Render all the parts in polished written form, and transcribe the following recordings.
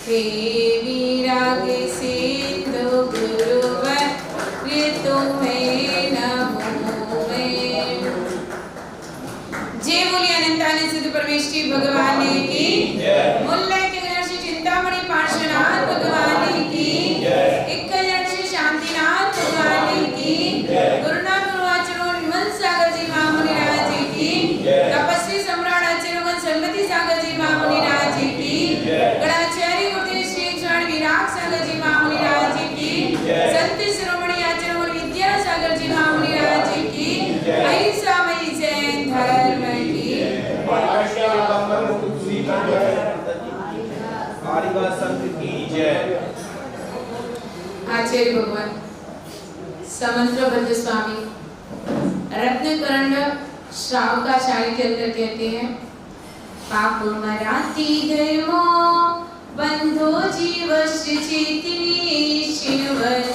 हे विराग सिंधु गुरुवर तुम्हें नमो मैं। जय बोलिए अनंतानंद सिद्ध परमेश्वरी भगवान की मुल्ला के गणेश चिंतामणि पार्श्वनाथ भगवान की एक गणेश शांतिनाथ भगवान की गुरुनाथ गुरुआचार्य विमल सागर जी महामुनिराज की तपस्वी सम्राट आचार्य सन्मति सागर जी महामुनिराज की गणाचार्य गुरुदेव श्री स्वामी विराग सागर जी महामुनिराज की संत शिरोमणि आचार्य विद्या सागर जी महामुनिराज की अहिंसा मई जैन धर्म की आचार्य भगवान समंत्रबद्ध स्वामी रत्नकरण श्रावकाचार्य के अंदर कहते हैं पाप मराती धर्मो बंधो जीवस्य चेतिनी शिनवन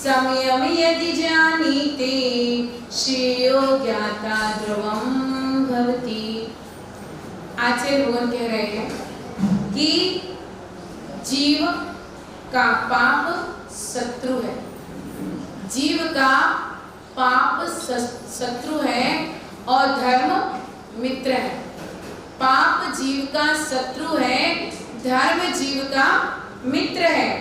संयम यदि जानीते श्रेयो ज्ञाता ध्रुवम भवति। आचार्य भगवान कह रहे हैं कि जीव का पाप शत्रु है, जीव का पाप शत्रु है और धर्म मित्र है। पाप जीव का शत्रु है, धर्म जीव का मित्र है।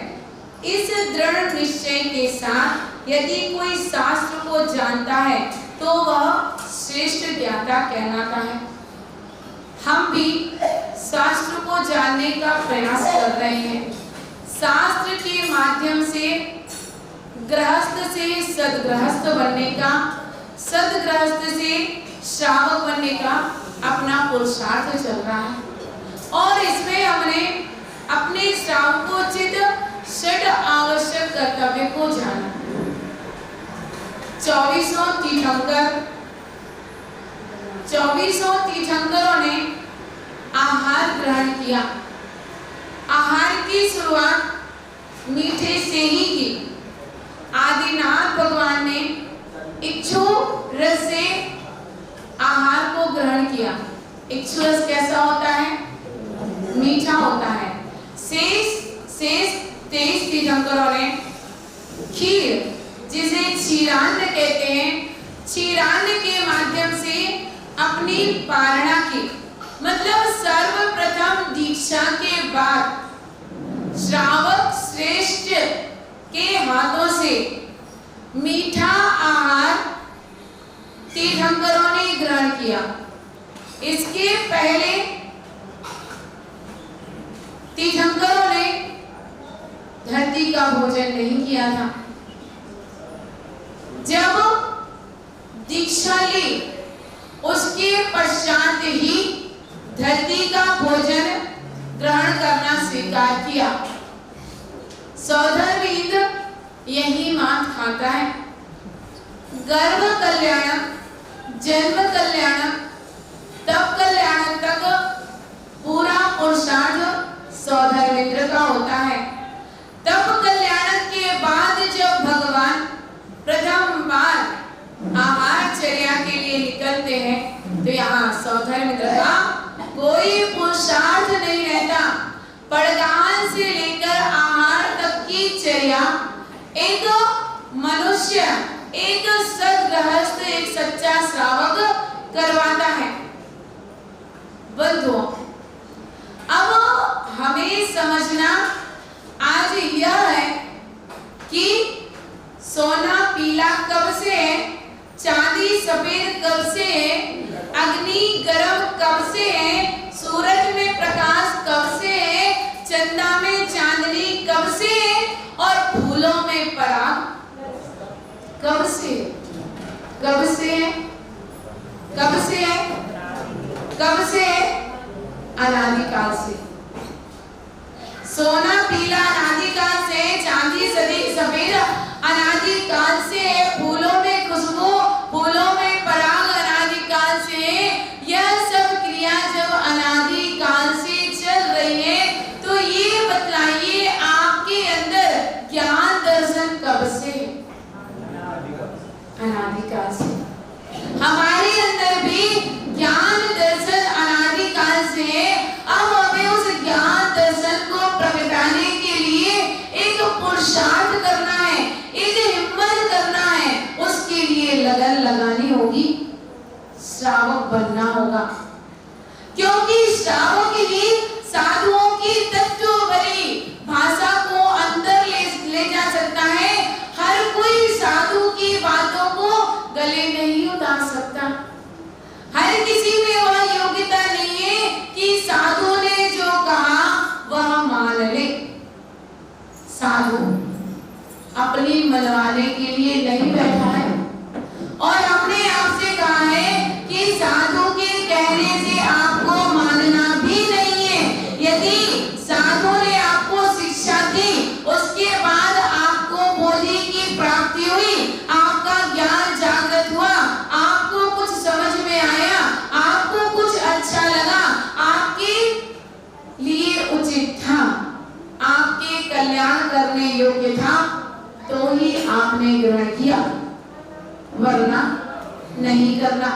इस दृढ़ निश्चय के साथ यदि कोई शास्त्र को जानता है तो वह श्रेष्ठ ज्ञाता कहलाता है। हम भी शास्त्र को जानने का प्रयास कर रहे हैं। शास्त्र के माध्यम से गृहस्थ से सदगृहस्थ बनने का, सदगृहस्थ से श्रावक बनने का अपना पुरुषार्थ चल रहा है और इसमें हमने अपने श्रावकोचित षड आवश्यक कर्तव्य को जाना। 24 तीर्थंकरों ने आहार ग्रहण किया। आहार की शुरुआत मीठे से ही की। आदिनाथ भगवान ने इक्षु रस से आहार को ग्रहण किया। इक्षु रस कैसा होता है? मीठा होता है। शेष 23 तीर्थंकरों ने खीर, जिसे क्षीरान्न कहते हैं, क्षीरान्न के माध्यम से अपनी पारणा की, मतलब सर्वप्रथम दीक्षा के बाद श्रावक श्रेष्ठ के हाथों से मीठा आहार तीर्थंकरों ने ग्रहण किया। इसके पहले तीर्थंकरों ने धरती का भोजन नहीं किया था। जब दीक्षा ली उसके पश्चात ही धरती का भोजन ग्रहण करना स्वीकार किया। सौधर्मीद यही मात खाता है। गर्भ कल्याणम, जन्म कल्याणम, तप कल्याण तक पूरा पुरुषार्थ सौधर्मित्र का होता है। तप कल्याण के बाद जब भगवान प्रथम बार आहारचर्या के लिए निकलते हैं तो यहाँ सौधर्मित्र का कोई पुरुषार्थ नहीं रहता। पड़गान से लेकर आहार तक की चर्या एक मनुष्य, एक सदगृहस्थ, एक सच्चा श्रावक करवाता है। बंधुओं, अब हमें समझना आज यह है कि सोना पीला कब से है, चांदी सफेद कब से है, अग्नि गर्म कब से है, सूरज में प्रकाश कब से है, चंदा में चांदनी कब से है और फूलों में पराग कब से? कब से है? कब से है? कब से है? अनादिकाल से। सोना पीला अनादिकाल से, चांदी सफेद अनादिकाल से, फूलों में खुशबू, फूलों में पराग अनादिकाल से। यह सब क्रिया जब अनादिकाल से चल रही है तो ये बतलाइए आपके अंदर ज्ञान दर्शन कब से? अनादिकाल से। हमारे अंदर भी ज्ञान दर्शन अनादिकाल से। अब हमें उस ज्ञान दर्शन को प्रकट साधु अपनी मनवाने के लिए नहीं बैठा है और अपने आप से कहा है कि साधु के कहने से आपको मानना भी नहीं है। यदि साधु ने आपको शिक्षा दी, उसके बाद आपको बोधि की प्राप्ति हुई, आपका ज्ञान जागृत हुआ, आपको कुछ समझ में आया, आपको कुछ अच्छा लगा, आपके लिए उचित था, आपके कल्याण करने योग्य था, तो ही आपने ग्रहण किया, वरना नहीं करना।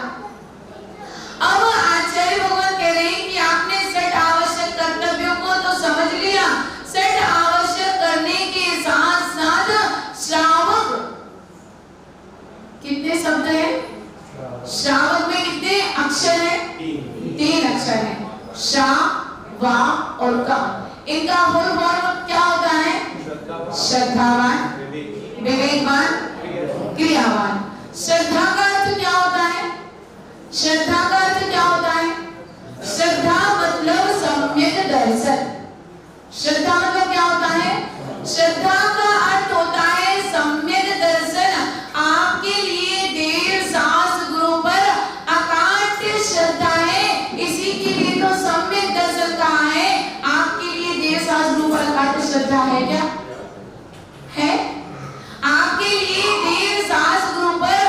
अब आचार्य भगवान कह रहे हैं कि आपने सेठ आवश्यक कर्तव्यों को तो समझ लिया, सेठ आवश्यक करने के साथ साथ श्रावक, कितने शब्द हैं? श्रावक में कितने अक्षर हैं? 3 अक्षर हैं, श्रा, वा और का। इनका फुल फॉर्म क्या होता है? श्रद्धावान, विवेकवान, क्रियावान। श्रद्धा का अर्थ क्या होता है? श्रद्धा का अर्थ क्या होता है? श्रद्धा मतलब सम्यक दर्शन। श्रद्धा मतलब क्या होता है? श्रद्धा का अर्थ होता है सम्यक दर्शन। आपके लिए देव सास गुरु पर अकाट्य श्रद्धा है, इसी के लिए तो सम्यक दर्शन कहा है। आपके लिए देव सास गुरु पर अकाट्य श्रद्धा है क्या? है? आपके लिए देव सास गुरु पर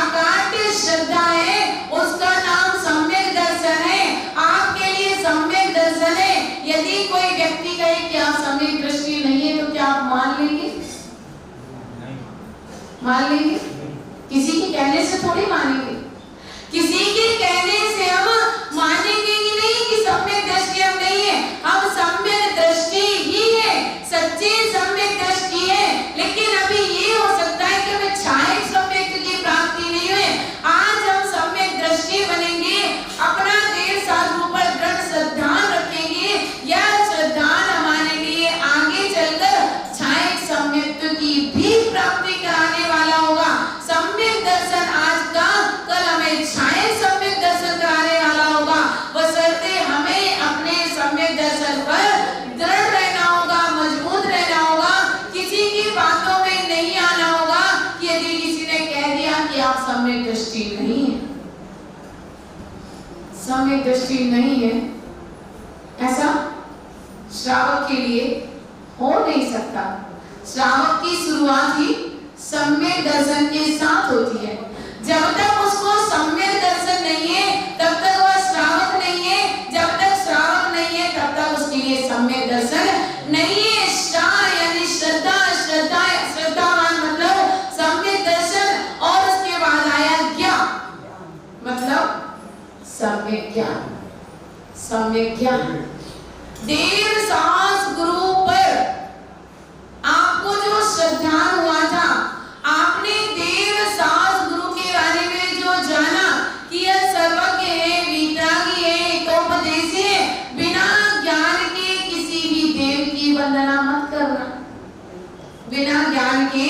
अकाट्य श्रद्धा है, उसका नाम सम्यक दर्शन है। आपके लिए सम्यक दर्शन है। यदि कोई व्यक्ति कहे कि आप सम्यक दृष्टि नहीं है, तो क्या आप मान लेंगे? मान लेंगे? किसी के कहने से थोड़ी मानेंगे। किसी के कहने से हम मानेंगे ही नहीं कि सम्यक दृष्टि हम नहीं है। हम सम्यक दृष्टि ही है, सच्ची सम्यक दृष्टि है। लेकिन अभी ये हो सकता है कि हमें छाया सम्यक की प्राप्ति नहीं हुई। आज हम सम्यक दृष्टि बनेंगे, अपना देव साधु पर दृढ़ श्रद्धा रखेंगे, यह श्रद्धा हमारे लिए आगे चलकर छाया सम्यक की भी प्राप्ति कराने वाला होगा। सम्यक दर्शन आज का, कल हमें छाया सम्यक दर्शन कराने वाला होगा। बशर्ते हमें अपने सम्यक दर्शन पर दृढ़ रहना होगा, मजबूत रहना होगा, किसी की बातों में नहीं आना होगा कि यदि किसी ने कह दिया कि आप सम्यक दृष्टि नहीं है, सम्यक दृष्टि नहीं है, ऐसा श्रावक के लिए हो नहीं सकता। श्रावक की शुरुआत ही सम्यक दर्शन के साथ होती है। जब तक उसको सम्यक दर्शन नहीं है, तब तक वह श्रावक नहीं है। जब तक श्रावक नहीं है, तब तक उसके लिए सम्यक दर्शन नहीं है। श्रा यानी श्रद्धा, श्रद्धा श्रद्धावान मतलब सम्यक दर्शन, और उसके बाद आया ज्ञान मतलब सम्यक ज्ञान। सम्यक ज्ञान देव सास गुरु पर आपको जो श्रद्धा हुआ था, आपने देव सास गुरु के बारे में जो जाना कि यह सर्वज्ञ है, वितरागी है, हितोपदेशी है, बिना ज्ञान के किसी भी देव की वंदना मत करना। बिना ज्ञान के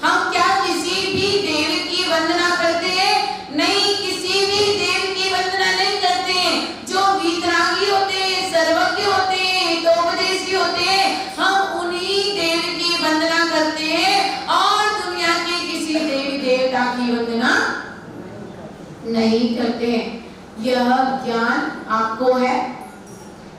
हम क्या किसी भी देव की वंदना करते हैं? नहीं, किसी भी देव की वंदना नहीं करते हैं। जो वितरागी होते हैं, सर्वज्ञ होते हैं, हितोपदेशी होते हैं, हम उन्हीं देव की वंदना करते हैं और दुनिया के किसी देवी देवता की वंदना नहीं करते हैं। यह ज्ञान आपको है,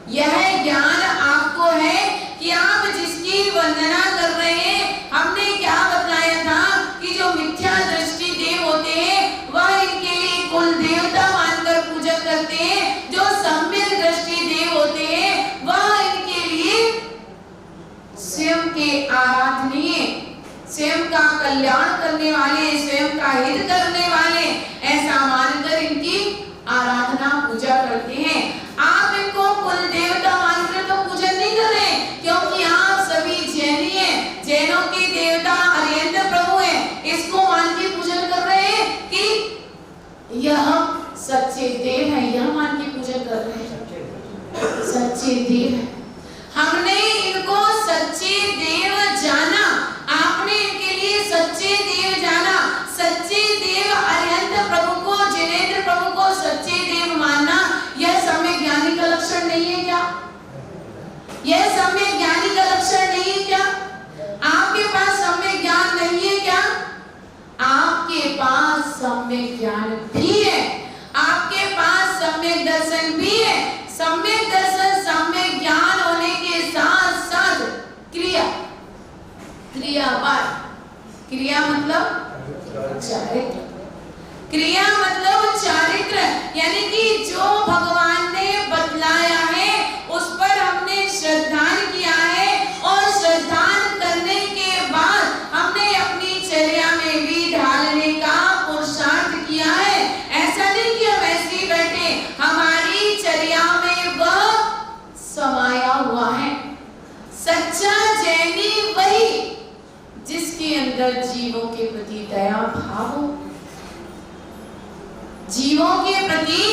यह ज्ञान आपको है कि आप जिसकी वंदना कर रहे हैं। हमने क्या बताया था कि जो मिथ्या दृष्टि देव होते हैं, वह इनके लिए कुल देवता मानकर पूजन करते हैं। जो सम्यक दृष्टि देव होते हैं, वह इनके लिए स्वयं के आराधनीय, स्वयं का कल्याण करने वाले, स्वयं का हित करने वाले, ऐसा मानकर इनकी आराधना पूजा करते हैं। आप इनको कुल देवता मानकर तो पूजन नहीं कर रहे, क्योंकि आप सभी जैनी हैं। जैनों के देवता अरिहंत प्रभु हैं, इसको मान के पूजन कर रहे हैं कि यह सच्चे देव है, यह मान के पूजन कर रहे हैं। सच्चे देव है, हमने इनको सच्चे देव जाना। आपने इनके लिए सच्चे देव जाना। सच्चे देव अरिहंत प्रभु को, जिनेंद्र प्रभु को सच्चे देव मानना, यह सम्यक ज्ञानी का लक्षण नहीं है क्या? यह सम्यक ज्ञानी का लक्षण नहीं है क्या? सम्यक ज्ञान भी है, आपके पास सम्यक दर्शन भी है। सम्यक दर्शन सम्यक ज्ञान होने के साथ साथ क्रिया, क्रियावान, क्रिया मतलब चारित्र, क्रिया मतलब चारित्र, यानी कि जो भगवान ने बतलाया है उस पर हमने श्रद्धान किया है और श्रद्धान करने के बाद हमने अपनी चर्या में भी ढालने का पुरुषार्थ किया है। ऐसा नहीं कि हम ऐसे ही बैठे, हमारी चर्या में वह समाया हुआ है। सच्चा जैनी वही जिसके अंदर जीवों के प्रति दया भाव हो, जीवों के प्रति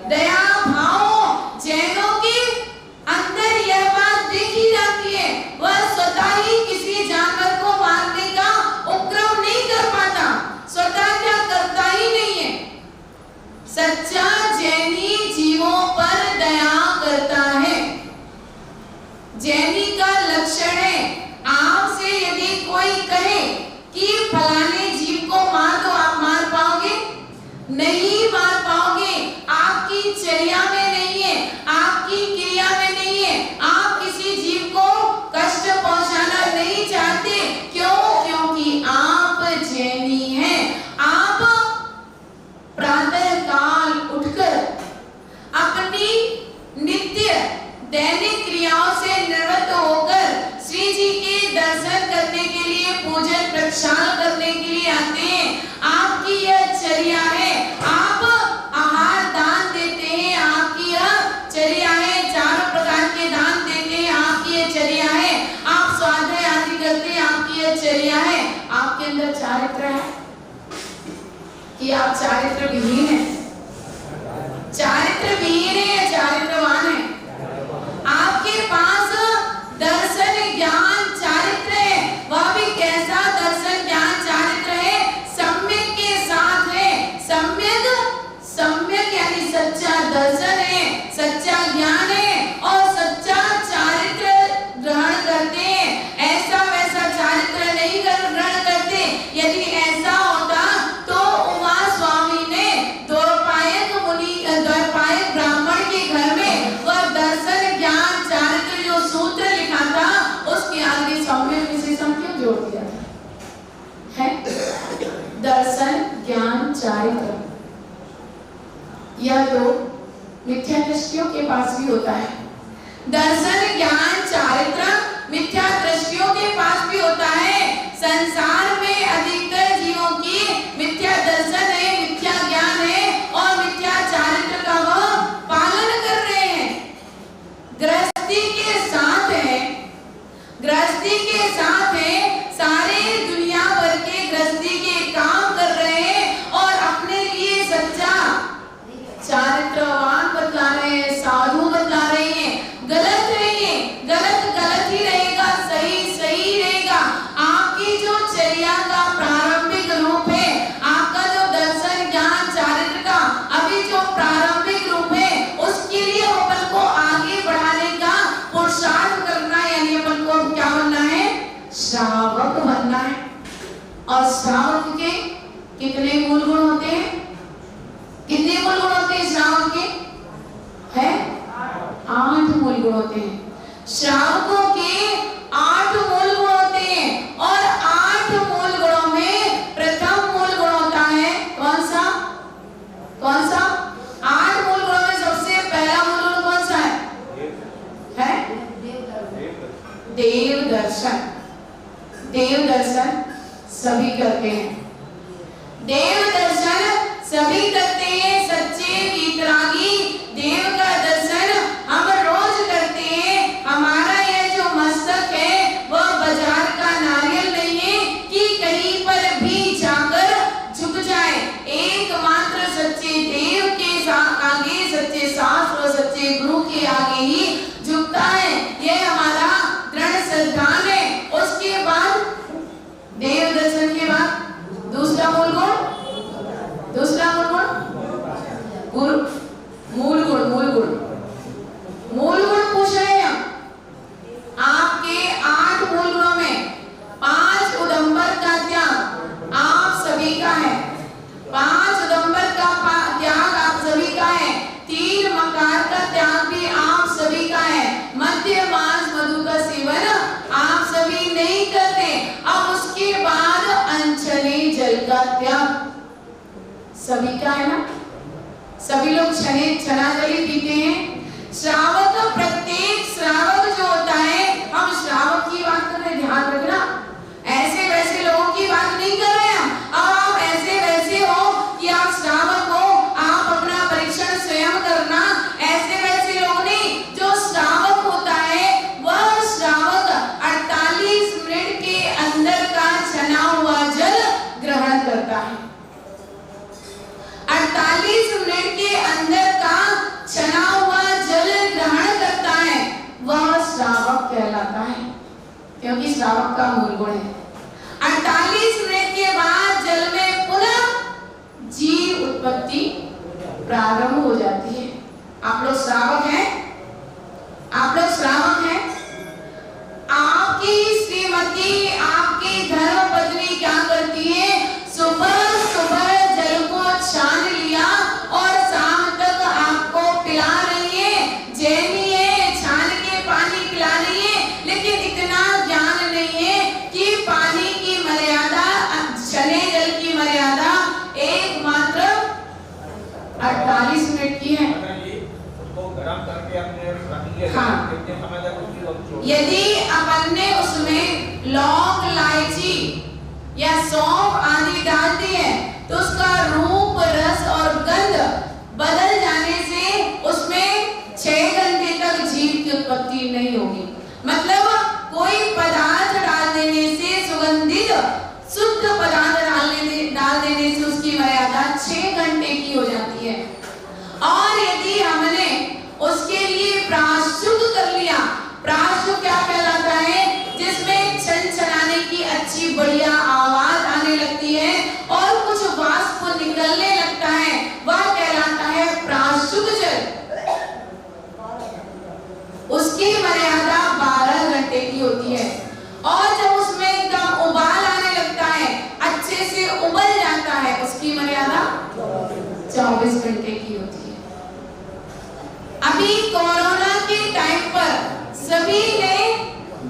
दया भाव। जैनों के अंदर यह बात देखी जाती है, वह स्वतः ही किसी जानवर को मारने का उपक्रम नहीं कर पाता, स्वतः क्या करता ही नहीं है। सच्चा जैनी जीवों पर दया करता है। जैनी का लक्षण है, आपसे यदि कोई कहे कि फलाने जीव को मार दो, आप मार पाओगे? नहीं मार पाओगे। आपकी चर्या में नहीं है, आपकी क्रिया में नहीं है, आप किसी जीव को कष्ट पहुंचाना नहीं चाहते। क्यों? क्योंकि आप जैनी हैं। आप प्रातः काल उठकर अपनी नित्य दैनिक क्रियाओं से निवृत्त होकर श्री जी के दर्शन करने के लिए, पूजन प्रक्षालन करने के लिए आते हैं। आपकी यह चर्या है, आप आहार दान देते हैं, आपकी यह चर्या है, चारों प्रकार के दान देते हैं, आपकी यह चर्या है, आप स्वाध्याय आदि करते हैं, आपकी यह चर्या है। आपके अंदर चारित्र है कि आप चारित्र विहीन हैं? चारित्र विहीन है या चारित्रवान है? आपके पास दर्शन ज्ञान चारित्र है, वह भी कैसा दर्शन ज्ञान चारित्र है? सम्यक के साथ है। सम्यक, सम्यक यानी सच्चा दर्शन है, सच्चा ज्ञान है और सच्चा चारित्र ग्रहण करते हैं। ऐसा वैसा चारित्र नहीं ग्रहण करते। यदि ऐसा होता तो उमा स्वामी ने द्वैपायक मुनि, द्वैपायक ब्राह्मण के घर में वह दर्शन ज्ञान चारित्र जो सूत्र लिखा था उसके आगे सम्यक विशेषण क्यों जोड़ दिया है? दर्शन ज्ञान चारित्र, यह तो मिथ्या दृष्टियों के पास भी होता है। दर्शन ज्ञान चारित्र मिथ्या दृष्टियों के पास भी होता है। संसार में अधिकतर जीवों की मिथ्या दर्शन है, मिथ्या ज्ञान है और मिथ्या चारित्र का वह पालन कर रहे हैं। गृहस्थी के साथ है, गृहस्थी के साथ है, सारे दुनिया भर के गृहस्थी के काम कर रहे हैं और अपने लिए सच्चा चारित्रवान बतला रहे हैं, साधु बतला रहे हैं। गलत नहीं है, गलत गलत ही रहेगा, सही सही रहेगा। आपकी जो चर्या का प्रारंभिक रूप है, आपका जो दर्शन ज्ञान चारित्र का अभी जो प्रारंभिक रूप है, उसके लिए अपन को आगे बढ़ाने का पुरुषार्थ करना है, यानी अपन को क्या बनना है? श्रावक बनना है। और श्रावक के कितने मूल गुण होते हैं? कितने मूल गुण होते हैं श्रावक के? है 8 मूल गुण होते हैं। श्रावकों के 8 मूल गुण होते हैं और 8 मूल गुणों में प्रथम मूल गुण होता है कौन सा? कौन सा? 8 मूल गुणों में सबसे पहला मूल गुण कौन सा है? देव दर्शन। देव दर्शन सभी करते हैं। देव दर्शन सभी करते हैं। सच्चे वीतरागी देव का दर्शन हम रोज करते हैं। हमारा यह जो मस्तक है वह बाजार का नारियल नहीं है कि कहीं पर भी जाकर झुक जाए। एकमात्र सच्चे देव के आगे, सच्चे शास्त्र और सच्चे गुरु के आगे ही झुकता है। यह हमारा दृढ़ सिद्धांत है। उसके बाद देव दर्शन के बाद दूसरा मूल गुण, दूसरा मूल गुण सभी का है ना, सभी लोग चना जली पीते हैं। श्रावक, प्रत्येक श्रावक जो होता है, हम श्रावक की बात कर रहे हैं, ध्यान रखना, ऐसे वैसे लोगों की बात नहीं कर रहे हैं। अब आप ऐसे वैसे हो कि आप श्रावक हो, आप अपना परीक्षण स्वयं करना। ऐसे वैसे लोग नहीं, जो श्रावक होता है वह श्रावक 48 मिनट के अंदर का छना हुआ जल ग्रहण करता है। 48 मिनट के अंदर का छना हुआ जल ग्रहण करता है, वह श्रावक कहलाता है, क्योंकि श्रावक का मूल गुण है। 48 मिनट के बाद जल में पुनः जीव उत्पत्ति प्रारंभ हो जाती है। आप लोग श्रावक हैं, आप लोग श्रावक हैं। आपकी श्रीमती, आपकी धर्म पत्नी क्या करती है? सुबह सुबह जल को छान लिया और शाम तक आपको पिला रही है, जैनी है, छान के पानी पिला रही है, लेकिन इतना ज्ञान नहीं है कि पानी की मर्यादा, छने जल की मर्यादा एकमात्र 48 मिनट की है। हाँ, यदि अपन ने उसमें लौंग, इलायची या सौंफ आदि डाल दी है तो उसका रूप, रस और गंध बदल जाने से उसमें 6 घंटे तक जीव की उत्पत्ति नहीं होगी। मतलब कोई पदार्थ डाल देने से, सुगंधित शुद्ध पदार्थ डाल देने से उसकी मर्यादा 6 घंटे की हो जाती है। और यदि हमने उसके लिए प्रायश्चित कर लिया, प्रायश्चित क्या कहलाता है? जिसमें छनछनाने की अच्छी बढ़िया आवाज आने लगती है और कुछ वाष्प निकलने लगता है, वह कहलाता है प्रायश्चित जल। उसकी मर्यादा 12 घंटे की होती है। और जब उसमें एकदम उबाल आने लगता है, अच्छे से उबल जाता है, उसकी मर्यादा 24 घंटे की होती है। अभी कोरोना के टाइम पर सभी ने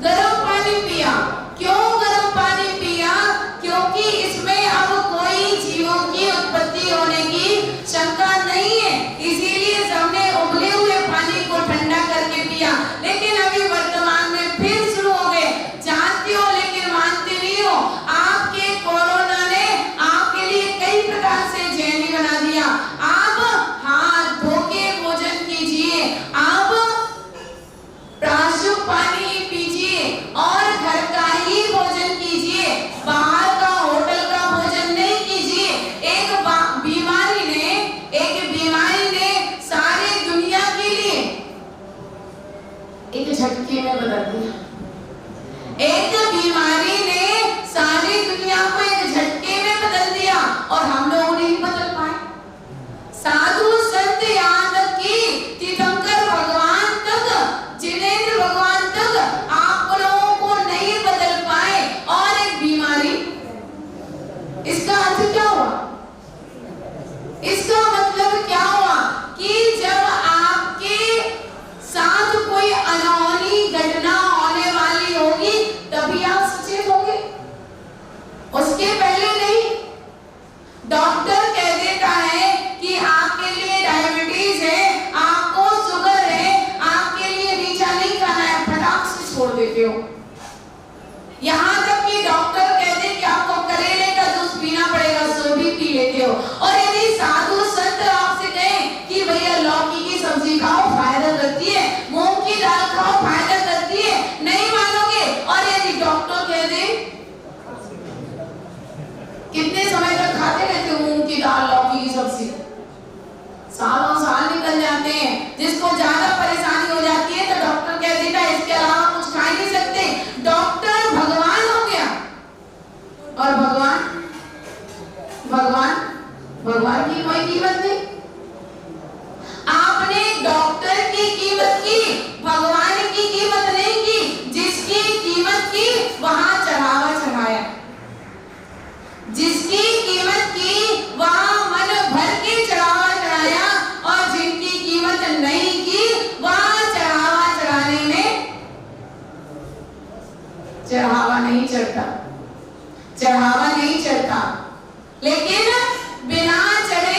गर्म पानी पिया। क्यों गर्म पानी पिया? क्योंकि इसमें अब कोई जीवों की उत्पत्ति होने की शंका नहीं है, इसीलिए सबने उबले हुए पानी को ठंडा करके पिया। लेकिन अभी वर्तमान में फिर शुरू हो गए, जानते हो लेकिन मानते नहीं हो, आपके कोरोना ने आपके लिए कई प्रकार से जैनी बना दिया। आप हाथ धो के भोजन कीजिए, आप प्रायश्चित पानी पीजिए और घर का ही भोजन कीजिए, बाहर का, होटल का भोजन नहीं कीजिए। एक बीमारी ने सारी दुनिया के लिए एक झटके में बदल दिया। एक बीमारी ने सारी दुनिया को एक झटके में बदल दिया और हम लोग नहीं बदल पाए। साधु संत, यहाँ तक कि तीर्थंकर भगवान तक, जिनेंद्र भगवान तक आप लोगों को नहीं बदल पाए। और एक बीमारी, इसका अर्थ क्या हुआ? इसका मतलब क्या हुआ कि जब आपके साथ कोई अनहोनी घटना होने वाली होगी तभी आप सचेत होंगे, उसके पहले नहीं। डॉक्टर कह देता है कि आपके लिए डायबिटीज है, आपको शुगर है, आपके लिए मीठा नहीं खाना है, फटाक से छोड़ देते हो। यहाँ तक कि डॉक्टर कह दे कि आपको करेले का जूस पीना पड़ेगा, सो भी पी लेते हो। और यदि साधु संत आपसे कहें कि भैया लौकी की सब्जी खाओ, फायदा करती है, मूंग की दाल खाओ, फायदा करती है, नहीं मानोगे। और यदि डॉक्टर कह दे, कितने समय तक खाते रहते हो मूंग की दाल, लौकी की सब्जी? सालों साल निकल जाते हैं। जिसको ज्यादा परेशानी हो जाती है तो डॉक्टर कह देता है इसके अलावा कुछ खा ही नहीं सकते। डॉक्टर भगवान हो गया। और भगवान की कोई कीमत नहीं। आपने डॉक्टर की कीमत की, भगवान की कीमत नहीं की। जिसकी कीमत की वहां चढ़ावा चढ़ाया, जिसकी कीमत की वहां मन भर के चढ़ावा चढ़ाया, और जिनकी कीमत नहीं की वहां चढ़ावा चढ़ाने में चढ़ावा नहीं चढ़ता, चढ़ावा नहीं चढ़ता। लेकिन बिना चढ़े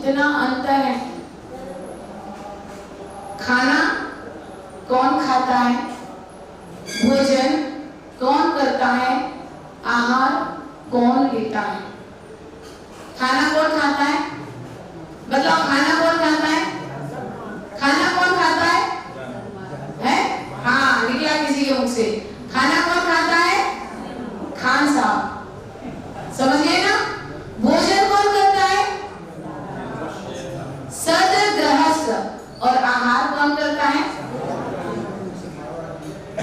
इतना अंतर है। खाना कौन खाता है, भोजन कौन करता है, आहार कौन लेता है। खाना कौन खाता है, बताओ खाना कौन खाता है, खाना कौन खाता है? हाँ, निकला किसी के मुख से। खाना कौन खाता है? खान साहब, समझ गए ना। भोजन कौन करता है? सदगृहस्थ। और आहार कौन करता है?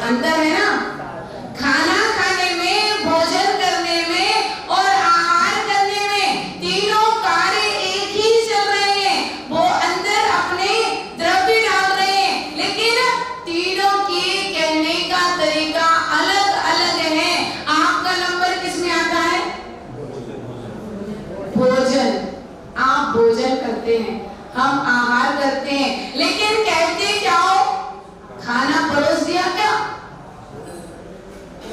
अंतर है ना। खाना खाने में, भोजन करने में और आहार करने में तीनों कार्य एक ही चल रहे हैं। वो अंदर अपने द्रव्य डाल रहे हैं, लेकिन तीनों के कहने का तरीका अलग अलग है। आपका नंबर किस में आता है? भोजन। आप भोजन करते हैं, हम आहार करते हैं, लेकिन कहते क्या हो? खाना परोस दिया क्या?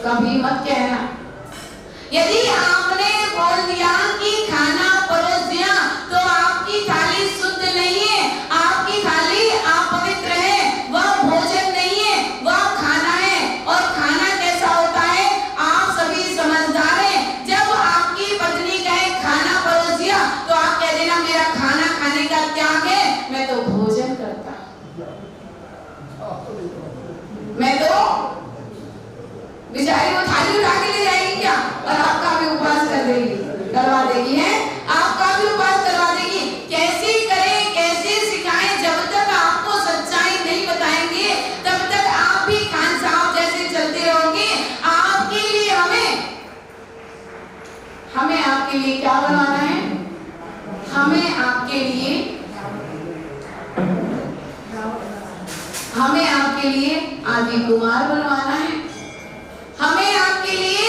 कभी मत कहना। यदि आपने बोल दिया कि खाना परोस दिया, तो आपकी थाली शुद्ध नहीं है, आपकी थाली अपवित्र है, वह भोजन नहीं है, वह खाना है। और खाना कैसा होता है? आप सभी समझदार हैं। जब आपकी पत्नी कहे खाना परोस दिया, तो आप कह देना मेरा खाना खाने का त्याग है, मैं तो भोजन करता, मैं तो बेचारी वो थाली उठा के ले जाएगी क्या, और आपका भी उपवास करवा देगी है, आपका भी उपवास करवा देगी। कैसे करें, कैसे सिखाएं? जब तक आपको सच्चाई नहीं बताएंगे, तब तक आप भी खान साहब जैसे चलते रहोगे। आपके लिए हमें आपके लिए क्या बनवाना है? हमें आपके लिए आदि कुमार बनवाना है, हमें आपके लिए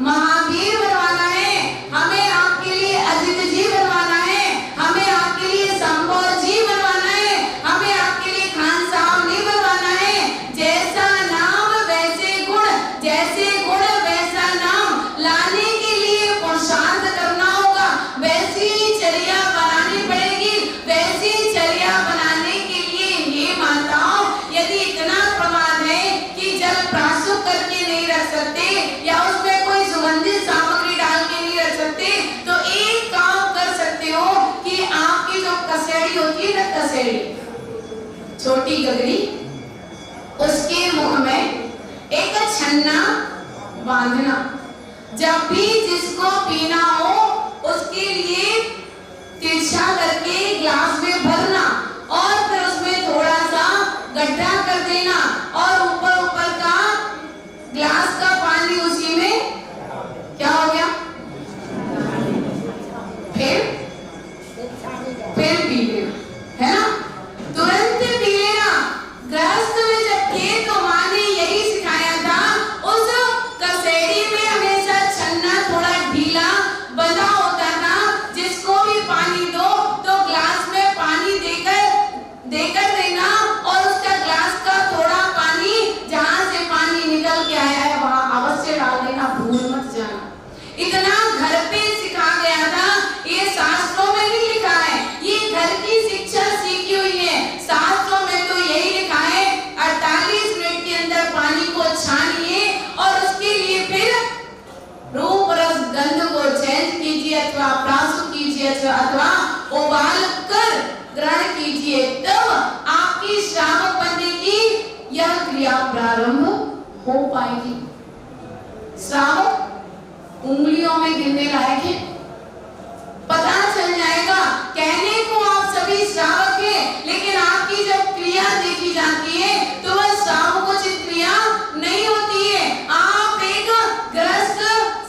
महावीर बनवाना है, हमें आपके लिए अजित जी बनवाना है, हमें आपके लिए संभव जी बनवाना है, हमें आपके लिए खान साहब नहीं बनवाना है। जैसा नाम वैसे गुण, जैसे गुण वैसा नाम लाने के लिए पुरुषार्थ करना होगा, वैसी चर्या बनानी पड़ेगी। वैसी चर्या बनाने के लिए हे माताओं, यदि इतना प्रमाद है कि जल प्राशुक करके नहीं रख सकते या उसमें कोई सुगंधित सामग्री डाल के नहीं रख सकते, तो एक काम कर सकते हो कि आपकी जो कसेड़ी होती है ना, कसेड़ी छोटी गगरी, उसके मुख में एक छन्ना बांधना। जब भी जिसको पीना हो उसके लिए तिरछा करके ग्लास में भरना और फिर उसमें थोड़ा सा गड्ढा कर देना और ऊपर का ग्लास का पानी उसी में क्या हो गया, फिर पी लेना, है ना, तुरंत पी लेना। गृहस्थ में जब थे तो माँ ने यही सिखाया था, उस कसेड़ी में हमेशा छन्ना थोड़ा ढीला बंधा होता था। जिसको भी पानी दो तो ग्लास में पानी देकर देना और उसका ग्लास का थोड़ा पानी जहां से पानी निकल के आया है वहां अवश्य डाल देना, भूल मत जाना। इतना घर पे सिखा गया था, ये शास्त्रों में नहीं लिखा है, ये घर की शिक्षा सीखी हुई है। शास्त्रों में तो यही लिखा है 48 मिनट के अंदर पानी को छानिए और उसके लिए फिर रूप रस गंध को चेंज कीजिए अथवा प्राशु कीजिए अथवा उबाल कर ग्रहण कीजिए, तब आपकी श्रावक बनने की यह क्रिया प्रारंभ हो पाएगी। श्रावक उंगलियों में गिनने लायक है, पता चल जाएगा। कहने को आप सभी श्रावक हैं, लेकिन आपकी जब क्रिया देखी जाती है तो वह श्रावकोचित क्रिया नहीं होती है। आप एक ग्रस्त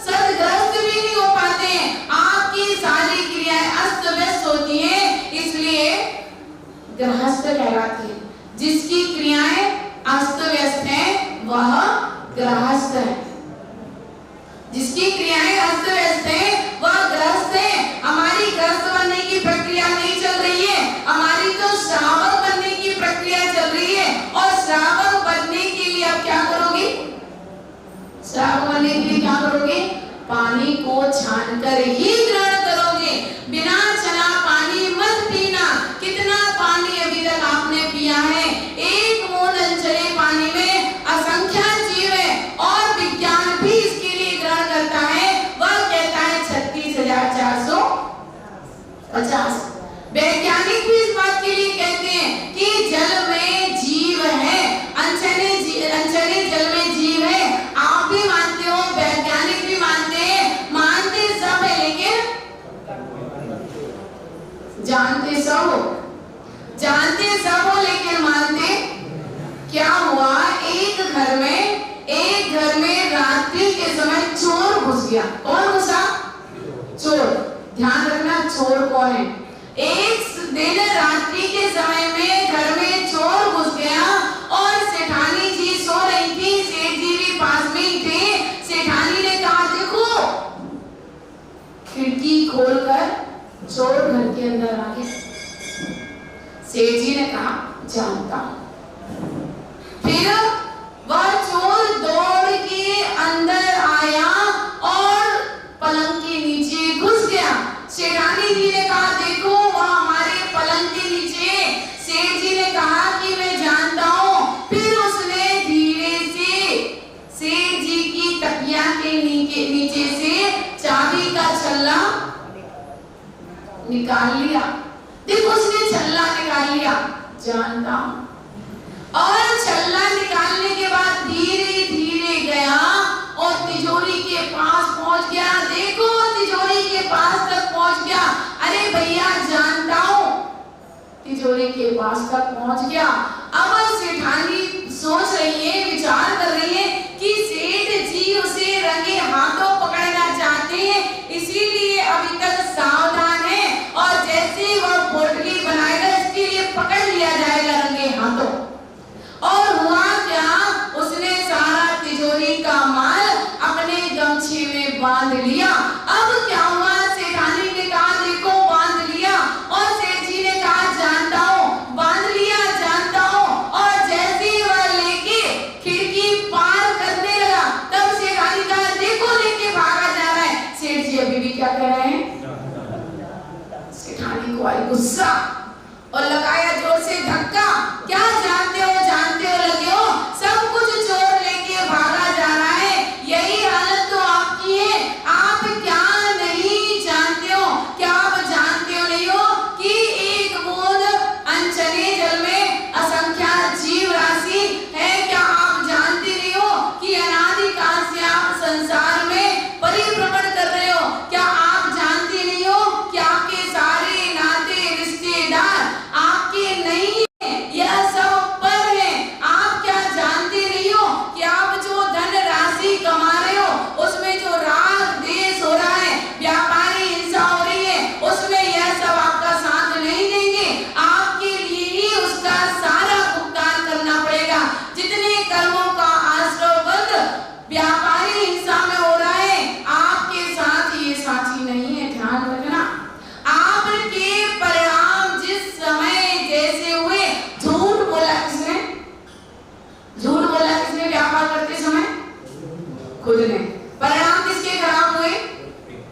सदग्रस्त भी नहीं हो पाते हैं, आपकी सारी क्रियाएं अस्त व्यस्त होती हैं, इसलिए गृहस्थ कहलाती है। जिसकी क्रियाएं अस्त व्यस्त हैं वह गृहस्थ है, जिसकी क्रियाएं अस्त व्यस्त हैं वह गृहस्थ है। हमारी गृहस्थ बनने की प्रक्रिया नहीं चल रही है, हमारी तो श्रावक बनने की प्रक्रिया चल रही है। और श्रावक बनने के लिए आप क्या करोगे? श्रावक बनने के लिए क्या करोगे? पानी को छानकर ही ग्रहण करोगे, बिना छना पानी मत पी जमाने में असंख्य जीव है और विज्ञान भी इसके लिए ग्रहण करता है। वह कहता है 36,450। वैज्ञानिक भी इस बात के लिए कहते हैं कि जल में जीव है, अनचने जल में जीव है। आप भी मानते हो, वैज्ञानिक भी मानते हैं, मानते सब है, लेकिन जानते सब हो लेकिन मानते क्या हुआ? एक घर में रात्रि के समय चोर घुस गया। कौन घुसा? चोर। ध्यान रखना, चोर कौन है? एक दिन रात्रि के समय में घर में चोर घुस गया और सेठानी जी सो रही थी, सेठ जी भी पास में ही थे। सेठानी ने कहा, देखो, खिड़की खोलकर चोर घर के अंदर आ गया। सेठ जी ने कहा, जानता हूं। फिर वह चोर दौड़ के अंदर आया और पलंग के नीचे घुस गया। सेठानी जी ने कहा, देखो, वह हमारे पलंग के नीचे। सेठ जी ने कहा कि मैं जानता हूं। फिर उसने धीरे से सेठ जी की तकिया के नीचे से चाबी का छल्ला निकाल लिया। देखो, उसने छल्ला निकाल लिया, जानता हूं। और छल्ला निकालने के बाद धीरे धीरे गया और तिजोरी के पास पहुंच गया। देखो, तिजोरी के पास तक पहुंच गया। अरे भैया, जानता हूं। तिजोरी के पास तक पहुंच गया। अब सेठानी सोच रही है, विचार कर रही है कि सेठ जी उसे रंगे हाथों पकड़ना चाहते हैं, इसीलिए अभी तक सावधान है और जैसे वह पोटली बनाएगा इसके लिए पकड़ लिया जाएगा रंगे हाथों। और हुआ क्या? उसने सारा तिजोरी का माल अपने गमछे में बांध लिया। अब क्या हुआ? सेठानी ने कहा, देखो, बांध लिया। और सेठ जी ने कहा, जानता हूं, बांध लिया, जानता हूं। और जैसे ही वह लेके खिड़की पार करने लगा, तब सेठानी कहा, देखो, लेके भागा जा रहा है। सेठ जी अभी भी क्या कह रहे हैं? सेठानी को आई गुस्सा और लगाया जोर से धक्का। क्या जानते हो लगे हो, सब कुछ चोर लेके भागा जा रहा है। यही हालत तो आपकी है। आप क्या नहीं जानते हो? क्या आप जानते हो नहीं हो कि एक बूंद अनचने जल में असंख्य जीव राशि है? क्या आप जानते नहीं हो कि अनादिकाल से आप संसार में परिभ्रमण कर रहे हो? क्या आप जानते नहीं हो कि आपके सारे नाते रिश्तेदार आपके नहीं है, यह सब पर है? आप क्या जानते नहीं हो कि आप जो धन राशि कमा रहे हो उसमें जो राग द्वेष हो रहा है, व्यापारी हिंसा हो रही है, उसमें यह सब आपका साथ नहीं देंगे। आपके लिए ही उसका सारा भुगतान करना पड़ेगा। जितने कर्मों का आश्रयबंध व्यापारी हिंसा में हो रहा है, आपके साथ ये साथी नहीं है। ध्यान रखना, आपके परिणाम जिस समय जैसे हुए। झूठ बोला किसने? व्यापार करते समय खुद ने। परिणाम किसके खराब हुए?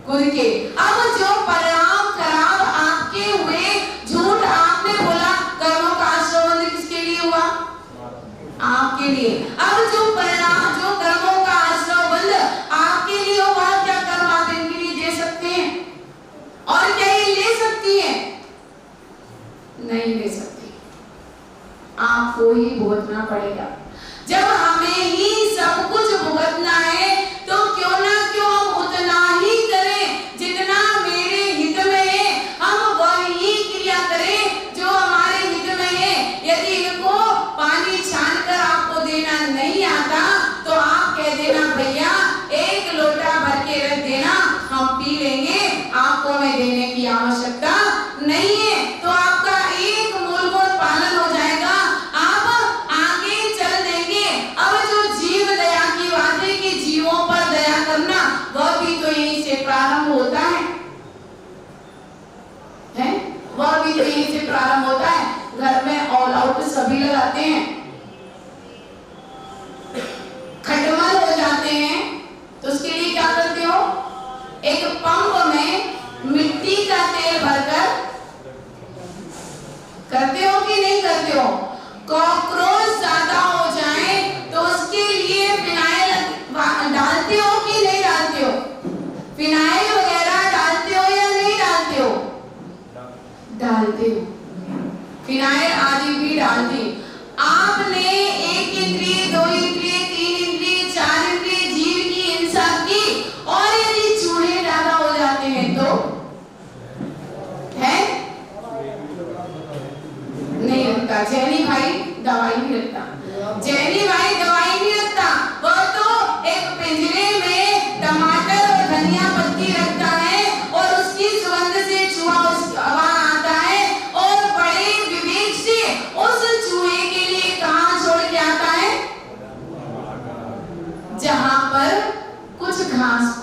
खुद के। अब जो परिणाम खराब आपके हुए, झूठ आपने बोला, कर्मों का आश्रयबंध किसके लिए हुआ? आपके लिए। अब जो परिणाम, जो कर्मों का आश्रयबंध आपके लिए हुआ, क्या कर्म आप इनके लिए दे सकते हैं? और क्या ये ले सकती है? नहीं ले सकती। आपको ही भुगतना पड़ेगा। जब हमें ही सब कुछ भुगतना है तो क्यों ना हम उतना ही करें जितना मेरे हित में है। हम वही क्रिया करें जो हमारे हित में है। यदि इनको पानी छानकर आपको देना नहीं आता तो आप कह देना, भैया 1 लोटा भर के रख देना, हम पी लेंगे, आपको मैं देने की आवश्यकता नहीं है। तो आपका एक मूलभूत पालन हो जाएगा, आप आगे चल देंगे। अब जो जीव दया की बात है कि जीवों पर दया करना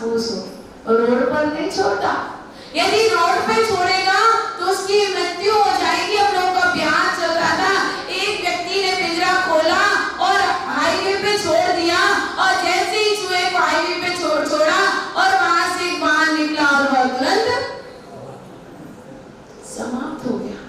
खुश हो, रोड पर नहीं छोड़ता। यदि रोड पे छोड़ेगा तो उसकी मृत्यु हो जाएगी। हम लोगों का ब्याह चल रहा था, एक व्यक्ति ने पिंजरा खोला और हाईवे पे छोड़ दिया, और जैसे ही चूहे को हाईवे पे छोड़ा और वहां से एक वाहन निकला और वह तुरंत समाप्त हो गया,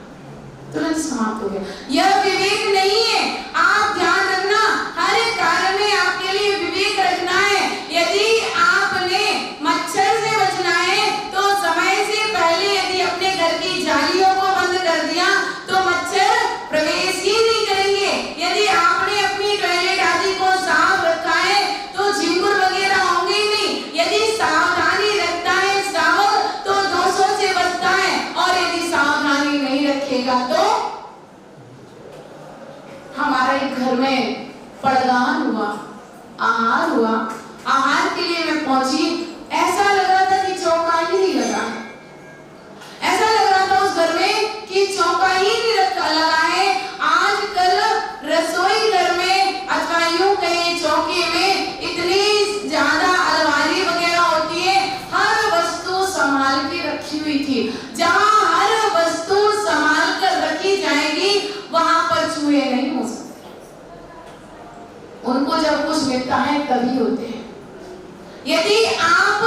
तुरंत समाप्त हो गया। यह विवेक नहीं है। आप ध्यान रखना, हर एक कार्य में आपके लिए विवेक रखना है। यदि आपने मच्छर से बचना है तो समय से पहले यदि अपने घर की जालियों को बंद कर दिया तो मच्छर प्रवेश ही नहीं करेंगे। यदि आपने अपनी टॉयलेट आदि को साफ रखा है तो झिंगुर वगैरह होंगे ही नहीं। यदि सावधानी रखता है सावक तो दोषों से बचता है, और यदि सावधानी नहीं रखेगा तो हमारे घर में पड़गान हुआ, आहार हुआ। आहार के लिए मैं पहुंची, ऐसा लग रहा था कि चौका ही नहीं लगा, ऐसा लग रहा था उस घर में कि चौका ही नहीं लगा है। आजकल रसोई घर में अथवा यूं कहें चौके में इतनी ज्यादा अलमारी वगैरह होती है, हर वस्तु संभाल के रखी हुई थी। जहां हर वस्तु संभाल कर रखी जाएगी वहां पर चूहे नहीं हो सकते। उनको जब कुछ मिलता है तभी होते हैं। यदि आप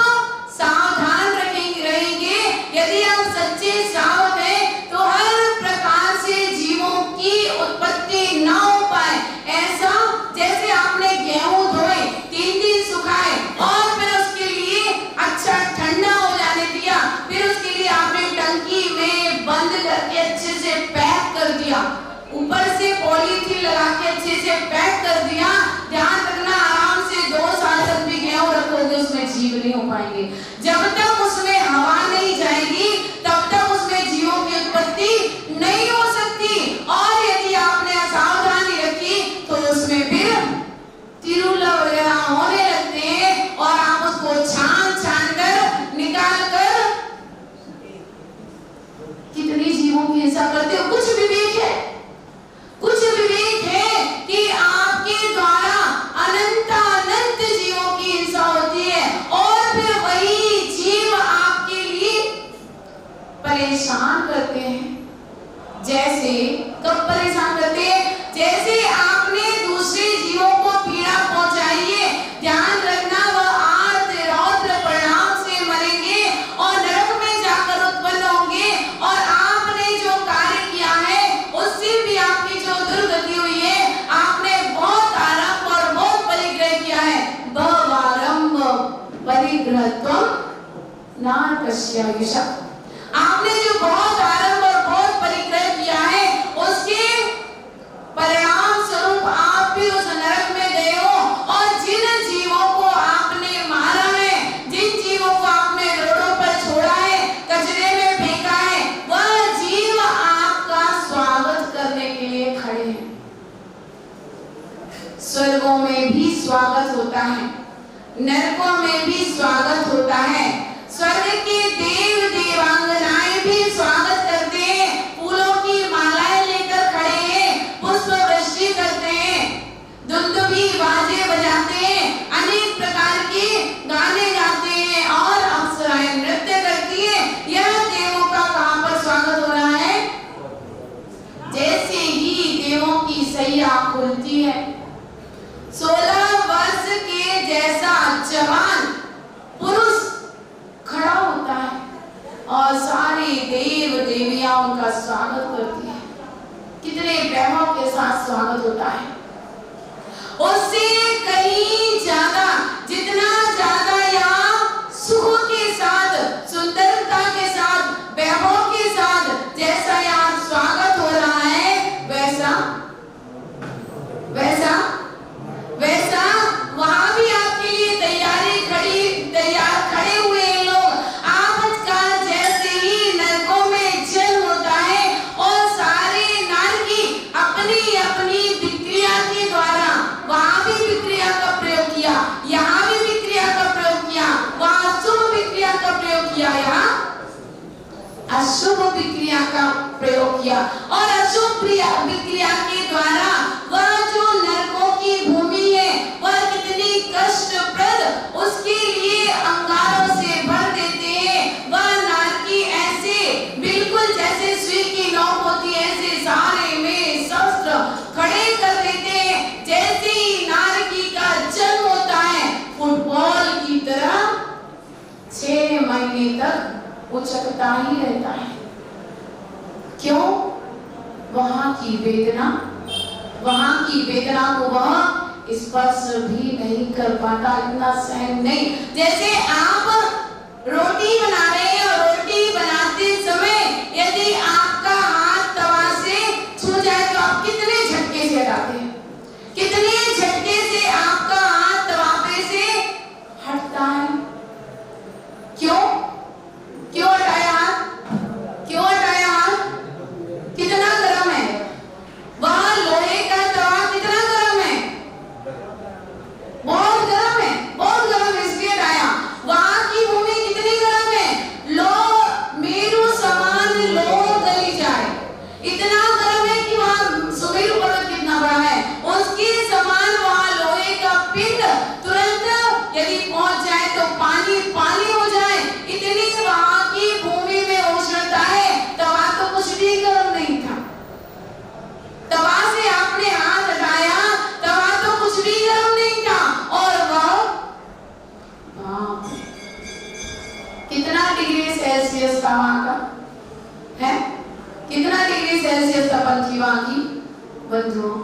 सावधान रहेंगे, यदि आप सच्चे सावक हैं तो हर प्रकार से जीवों की उत्पत्ति ना हो पाए। ऐसा जैसे आपने गेहूं धोए, 3 दिन सुखाए और फिर उसके लिए अच्छा ठंडा हो जाने दिया, फिर उसके लिए आपने टंकी में बंद करके अच्छे से पैक कर दिया, ऊपर से पॉलीथीन लगा के अच्छे से पैक कर दिया। ध्यान रखना, आराम से 2 साल तक भी गेहूं रखोगे उसमें जीव नहीं हो पाएंगे। जब तक उसमें हवा नहीं जाएगी तब तक उसमें जीवों की उत्पत्ति नहीं हो सकती। और यदि आपने असावधानी रखी तो उसमें फिर तिरुला वगैरह होने लगते हैं, और आप उसको छान कर निकाल कर कितनी जीवों की हिंसा करते हो। कुछ विवेक है, कुछ विवेक है कि आपके द्वारा अनंत जीवों की हिंसा होती है, और फिर वही जीव आपके लिए परेशान करते हैं। जैसे कब परेशान करते हैं? जैसे आपने दूसरे जीवों को पीड़ा पहुंचाई है, ध्यान रखना वह आर्त रौद्र परिणाम से मरेंगे और नरक में जाकर उत्पन्न होंगे। और आपने जो कार्य किया है उससे भी आपकी जो दुर्गति हुई है, आपने बहुत आरंभ और बहुत परिग्रह किया है। बहुआरंभ परिग्रहत्वं नारकस्यायुष। आपने जो बहुत आरंभ और बहुत परिग्रह किया है उसके परिणाम स्वरूप आप भी उस नरक में गए हो। और जिन जीवों को आपने मारा है, जिन जीवों को आपने रोडों पर छोड़ा है, कचरे में फेंका है, वह जीव आपका स्वागत करने के लिए खड़े हैं। स्वर्गों में भी स्वागत होता है, नरकों में भी स्वागत होता है। स्वर्ग के देव देवांगनाएं भी स्वागत करते हैं, फूलों की मालाएं लेकर खड़े हैं, पुष्प वृष्टि करते हैं, दुंदुभी बाजे बजाते हैं, अनेक प्रकार के गाने गाते हैं और अप्सराएं नृत्य करती हैं। यह देवों का कहां पर स्वागत हो रहा है? जैसे ही देवों की सैया खुलती है, 16 वर्ष के जैसा जवान पुरुष खड़ा होता है और सारे देव देवियां उनका स्वागत करती है। कितने वैभव के साथ स्वागत होता है। उससे कहीं ज्यादा, जितना ज्यादा यहाँ सुख के साथ, सुंदरता के साथ, वैभव के साथ जैसा यहाँ स्वागत हो रहा है, वैसा वहां भी आपके लिए तैयार खड़े हुए हैं लोग। आजकल जैसे ही नरकों में जल होता है और सारे नारकी अपनी अपनी विक्रिया के द्वारा, वहां भी विक्रिया का प्रयोग किया, यहाँ भी विक्रिया का प्रयोग किया, वहां शुभ विक्रिया का प्रयोग किया, यहाँ अशुभ विक्रिया का प्रयोग किया। और अशुभ विक्रिया के द्वारा वह जो नरकों की भूमि है वह कितनी कष्टप्रद, उसके लिए अंगार उचकता ही रहता है। क्यों? वहां की वेदना को वह स्पर्श भी नहीं कर पाता, इतना सहन नहीं। जैसे आप रोटी बना रहे हैं और रोटी बनाते समय यदि आपका हाथ तवा से छू जाए तो आप कितने झटके से हटाते हैं? कितने झटके से आपका हाथ तवा पे से हटता है? क्यों हटाया हाथ? क्यों हटाया हाथ? कितना गर्म है वह लोहे का तवा, कितना गर्म है? बहुत गर्म है, बहुत गर्म है, इसलिए हटाया। वहां की भूमि कितनी गर्म है? लो मेरू समान लो गली जाए, इतना गर्म है कि वहां सुमेरु पर्वत कितना बड़ा है उसके समान वहां लोहे का पिंड तुरंत यदि पहुंच जाए तो पानी पानी हो जाए, इतनी वहां की भूमि में उष्णता है। तवा तो कुछ भी गर्म नहीं था, तवा से आपने हाथ हटाया, तवा तो कुछ भी गर्म नहीं था। और वह कितना डिग्री सेल्सियस था वहां का है? कितना डिग्री सेल्सियस था पंथी वहां की? बंधुओं,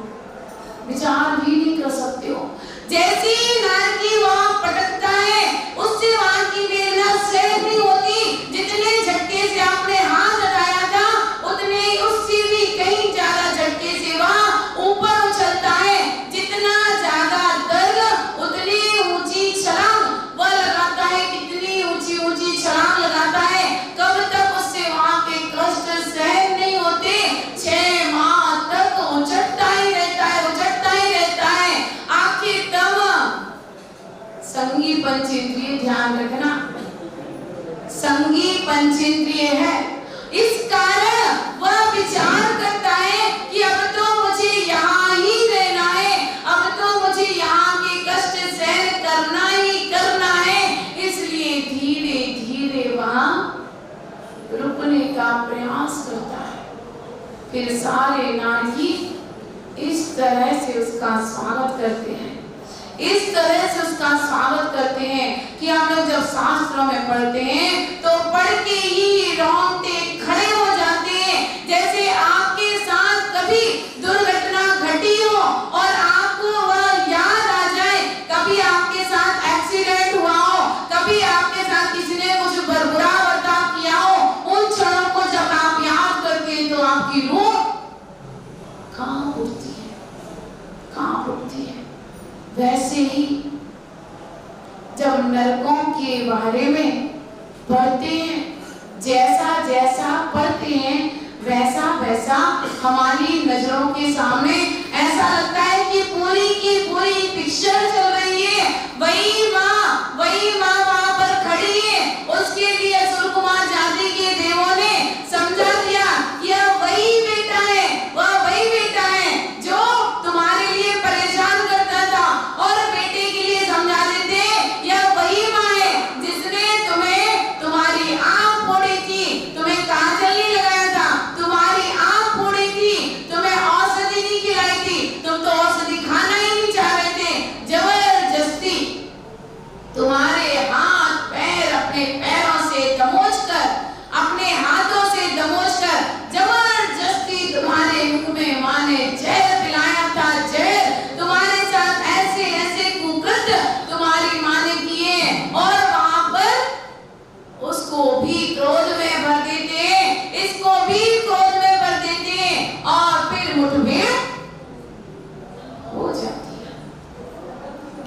विचार भी नहीं कर सकते हो। जैसी नार की वहां पटकता है उससे वहां की वेदना सहन नहीं होती। जितने झटके से आपने हाथ हटाया था उतने ही उससे भी कहीं ज्यादा झटके से वहां ऊपर उछलता है। जितना ज्यादा दर्द उतनी ऊंची छलांग वह लगाता है, कितनी ऊंची छलांग लगाता है। कब तक उससे वहां के कष्ट सहन नहीं होते? 6 माह तक उछटता ही रहता है, उछटता ही रहता है। आखिर तब संगी पंचेंद्रिय, ध्यान रखना, संगी पंचेंद्रिय है। इस कारण वह विचार करता है कि अब तो मुझे यहाँ ही रहना है, अब तो मुझे यहाँ के कष्ट सहन करना ही करना है। इसलिए धीरे धीरे वहां रुकने का प्रयास करता है। फिर सारे नारी इस तरह से उसका स्वागत करते हैं, इस तरह से उसका स्वागत करते हैं कि हम लोग जब शास्त्रों में पढ़ते हैं तो पढ़ के ही रोंगटे खड़े हो जाते हैं। जैसे आपके साथ कभी दुर्घटना घटी हो और आपको वह याद आ जाए, कभी आपके साथ एक्सीडेंट हुआ हो, कभी आपके साथ किसी ने कुछ बुरा बर्ताव किया हो, उन क्षणों को जब आप याद करते हैं तो आपकी रूह कांप उठती है, कांप उठती है। वैसे ही जब नरकों के बारे में पढ़ते हैं, जैसा जैसा पढ़ते हैं वैसा वैसा हमारी नजरों के सामने ऐसा लगता है कि पूरी की पूरी पिक्चर चल रही है। वही माँ वहां पर खड़ी है। उसके लिए असुर कुमार जाति के देवों ने समझा दिया यह वही बेटा है, वह वही बेटा है जो तुम्हारे लिए परेशान करता था, और बेटे के लिए समझा देते यह वही माँ है जिसने तुम्हें तुम्हारी आंख फोड़ी थी, तुम्हें काजल नहीं लगाया था, तुम्हारी आंख फोड़ी थी, तुम्हें औषधि नहीं खिलाई थी, तुम तो औषधि खाना ही नहीं चाह रहे थे। जबरदस्ती तुम्हारे हाथ पैर अपने पैरों से दमोचकर, अपने हाथों से दमोचकर जबरदस्ती तुम्हारे मुख में माँ ने जहर पिलाया था। जहर तुम्हारे साथ ऐसे ऐसे कुकृत्य तुम्हारी माँ ने किए, और वहां पर उसको भी क्रोध में भर देते, इसको भी क्रोध में भर देते, और फिर मुठभेड़ हो जाती है।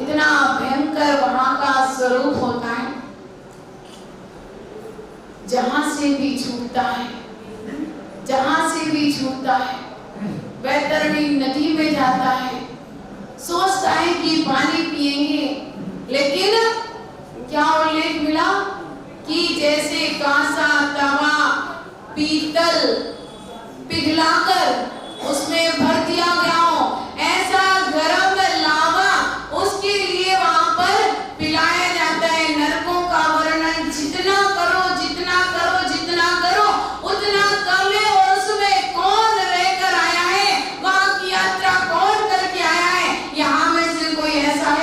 इतना भयंकर वहां का स्वरूप होता है। जहां से भी छूटता है, जहां से भी छूटता है, वैतरणी नदी में जाता है, सोचता है कि पानी पिएंगे, लेकिन क्या उल्लेख मिला कि जैसे कांसा तवा पीतल पिघलाकर उसमें भर दिया गया हो, ऐसा गरम लावा उसके लिए वहां पर पिलाया जाता है। नरकों का वर्णन जितना करो जितना करो जितना करो उतना कम है। और उसमें कौन रहकर आया है, वहां की यात्रा कौन करके आया है, यहाँ में से कोई ऐसा है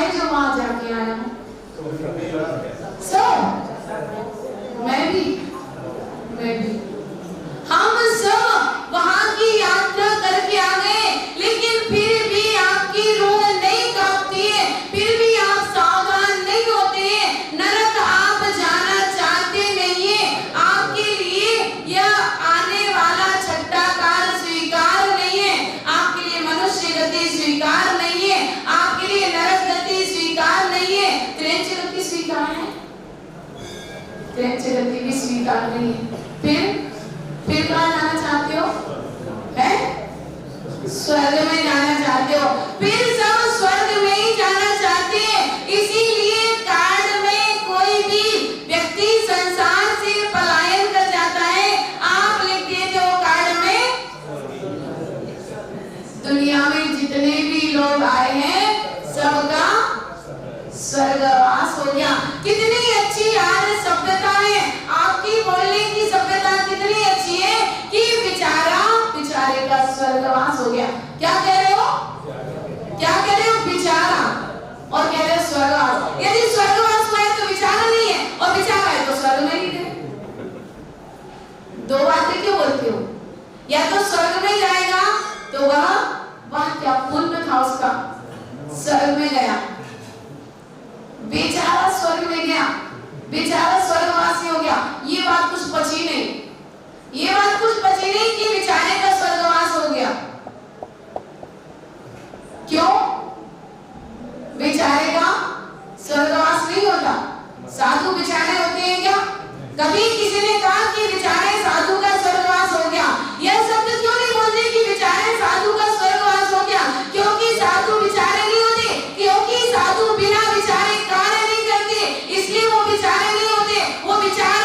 प्रेम जगती भी स्वीकार नहीं है। फिर कहाँ जाना चाहते हो? है स्वर्ग में जाना चाहते हो। फिर सब स्वर्ग में ही जाना चाहते हैं। इसीलिए कार्ड में कोई भी व्यक्ति संसार से पलायन कर जाता है, आप लिख देते हो कार्ड में, दुनिया में जितने भी लोग आए हैं सबका स्वर्गवास हो गया। कितनी अच्छी आज सभ्यता है, आपकी बोलने की सभ्यता कितनी अच्छी है कि बेचारे का स्वर्गवास हो गया। क्या कह रहे हो? क्या कह रहे हो? बेचारा, और कह रहे हो स्वर्गवास। यदि स्वर्गवास हुआ है तो बेचारा नहीं है, और बेचारा है तो स्वर्ग में नहीं गए। दो बातें क्यों बोलते हो? या तो स्वर्ग में जाएगा तो वह क्या पुण्य था उसका, स्वर्ग में गया। बेचारा स्वर्ग में गया, बेचारा स्वर्गवासी हो गया। ये बात कुछ बची नहीं, ये बात कुछ बची नहीं कि बेचारे का स्वर्गवास हो गया। क्यों बेचारे का स्वर्गवास नहीं होता? साधु बेचारे होते हैं क्या? कभी किसी ने कहा कि बेचारे साधु का स्वर्गवास हो गया? यह शब्द क्यों नहीं बोलते कि बेचारे साधु का स्वर्गवास हो गया? क्योंकि साधु बेचारे नहीं होते, क्योंकि साधु बिना विचारे कार्य नहीं करते, इसलिए वो बेचारे नहीं होते। वो विचार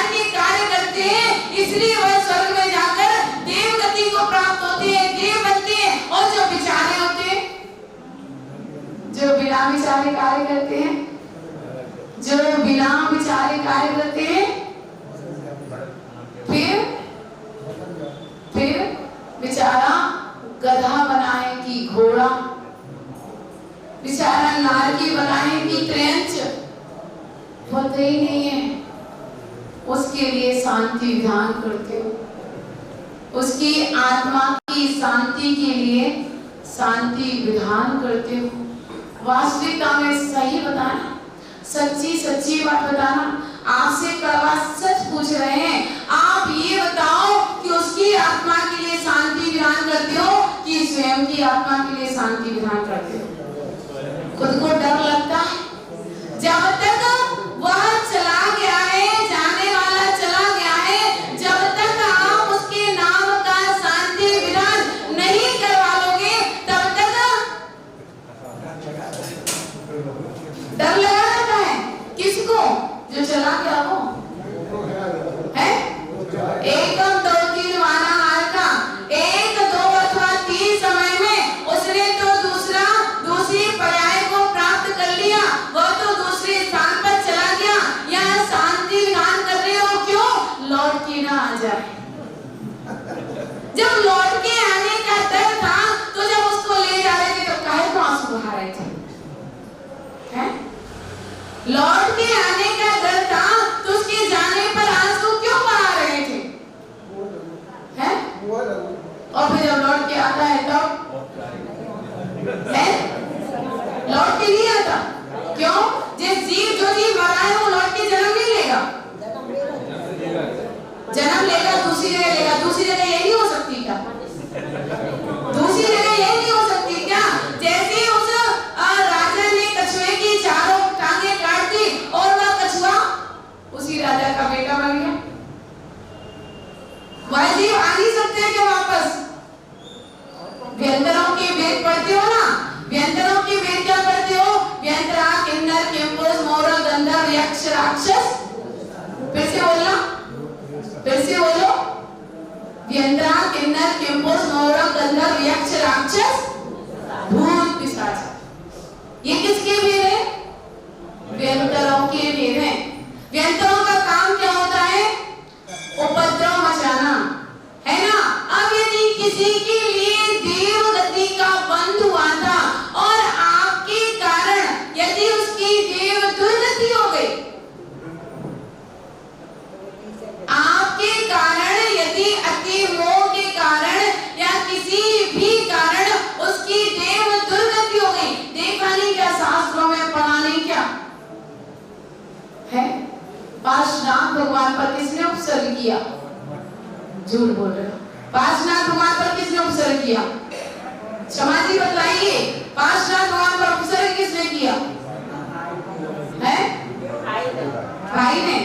के कार्य करते हैं, इसलिए वह स्वर्ग में जाकर देव गति को प्राप्त होते हैं, देव बनते हैं। और जो बेचारे होते हैं, जो बिना विचारे कार्य करते हैं, जो बिना विचारे कार्य करते हैं, फिर बेचारा गधा बनाए कि घोड़ा, बेचारा नारकी बनाए कि क्रंच, पता ही नहीं है। उसके लिए शांति विधान करते हो, उसकी आत्मा की शांति के लिए शांति विधान करते हो। वास्तविकता में सही बताना, सच्ची बात बताना। आपसे कड़वा सच पूछ रहे हैं, आप ये बताओ कि उसकी आत्मा के लिए शांति विधान करते हो कि स्वयं की आत्मा के लिए शांति विधान करते हो? खुद को डर लगता है। जब तक वह चला गया है, जाने वाला चला गया है, जब तक आप उसके नाम का शांति विधान नहीं करवा लोगे, तब तक डर लगा रहता है। किसको? जो चला गया हो है। एकदम 2-3 वाला हार का 1, 2 अथवा 3 समय में उसने तो दूसरी पर्याय को प्राप्त कर लिया, वह तो दूसरे स्थान पर चला गया। यहाँ शांति विधान कर रहे हो क्यों? लौट के ना आ जाए। जब लौट के आने का डर था तो जब उसको ले जा रहे थे तो काहे को आंसू बहा रहे थे? हैं? लौट के आने का डर था तो उसके जाने पर आंसू क्यों बहा रहे थे? हैं? और फिर जब लौट के आता है तब लौट के नहीं आता। क्यों? जो जीव मरा है वो लौट के जन्म नहीं लेगा, जन्म लेगा दूसरी जगह लेगा। दूसरी जगह यही हो सकती क्या? दूसरी जगह यही नहीं हो सकती क्या? जैसे उस राजा ने कछुए की चारों टांगे काट दी और वह कछुआ उसी राजा का बेटा बन गया। वह जीव आ नहीं सकते क्या वापस? व्यंतरों के वेद पढ़ते हो ना, व्यंतरों के वेद क्या पढ़ते हो? व्यंतरा, किन्नर, किंपुरुष, मोर, गंधर्व, यक्ष, राक्षस। फिर से बोलना, फिर से बोलो। व्यंतरा, किन्नर, किंपुरुष, मोर, गंधर्व, यक्ष, राक्षस, भूत, पिशाच। ये किसके वेद है? व्यंतरों के वेद हैं। व्यंतरों का काम क्या होता है? उपद्रव मचाना, है ना? अब यदि किसी के लिए देव गति का बंध हुआ था और आपके कारण यदि उसकी देव दुर्गति हो गई, आपके कारण यदि अति मोह के कारण या किसी भी कारण उसकी देव दुर्गति हो गई, देखा नहीं क्या? शास्त्रों में पढ़ा नहीं क्या है? पार्श्वनाथ भगवान पर किसने उपसर्ग किया? झूठ बोल रहे हो। पार्श्वनाथ भगवान पर किसने उपसर्ग किया? क्षमा जी बताइए, पार्श्वनाथ भगवान पर उपसर्ग किसने किया है? भाई ने।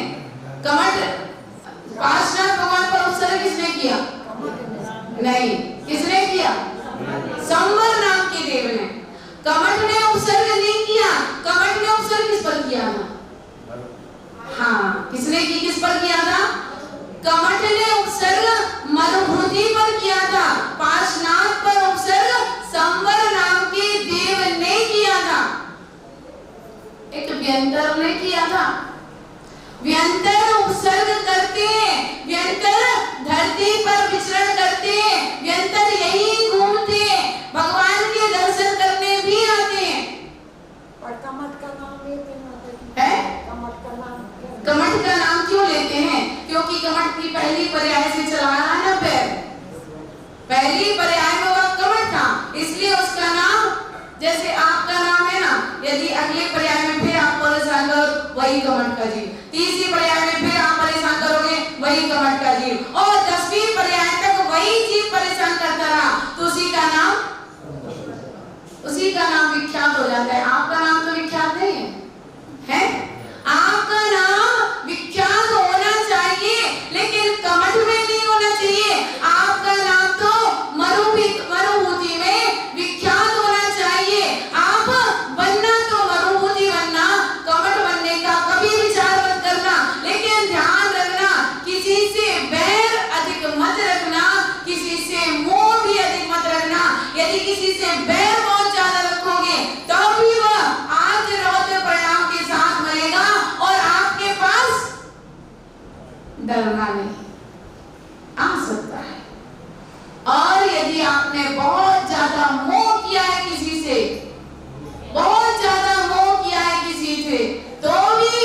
व्यंतर ने किया था। व्यंतर उपसर्ग करते हैं, व्यंतर धरती पर विचरण करते हैं, व्यंतर यही घूमते हैं, भगवान के दर्शन करने भी आते हैं। और कमठ का नाम लेते हैं? कमठ का नाम क्यों लेते हैं? क्योंकि कमठ की पहली पर्याय से चला रहा है ना पैर, पहली पर्याय में वह कमठ था, इसलिए उसका नाम, जैसे आपका नाम है ना, यदि अगले पर्याय में फिर आप परेशान करो वही कमठ का जीव, तीसरी पर्याय में फिर आप परेशान करोगे वही कमठ का जीव, और 10वीं पर्याय तक वही जीव परेशान करता रहा तो उसी का नाम विख्यात हो जाता है। आपका नाम तो विख्यात नहीं है, आपका नाम विख्यात होना चाहिए, लेकिन कमठ में नहीं होना चाहिए। आपका नाम तो मरुभूति में विख्यात होना चाहिए। आप बनना तो मरुभूति बनना, कमठ बनने का कभी विचार मत करना, लेकिन ध्यान रखना किसी से बैर अधिक मत रखना, किसी से मोह भी अधिक मत रखना। यदि किसी से बैर बहुत ज्यादा रखोगे तो भी वह आज रौद्र परिणाम के साथ मरेगा और आपके पास डरना नहीं आ सकता है। और यदि आपने बहुत ज्यादा मोह किया है किसी से, बहुत ज्यादा मोह किया है किसी से, तो भी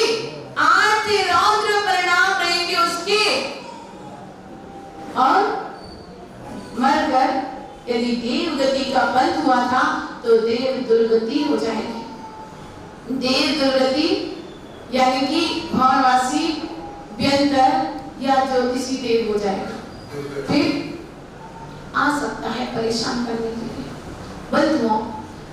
आज रौद्र परिणाम रहेंगे उसके, और मरकर यदि देव गति का बंध हुआ था तो देव दुर्गति हो जाएगी। देव दुर्गति यानी कि भवनवासी, व्यंतर या ज्योतिषी देव हो जाएगा, फिर आ सकता है परेशान करने के लिए। बंधुओं,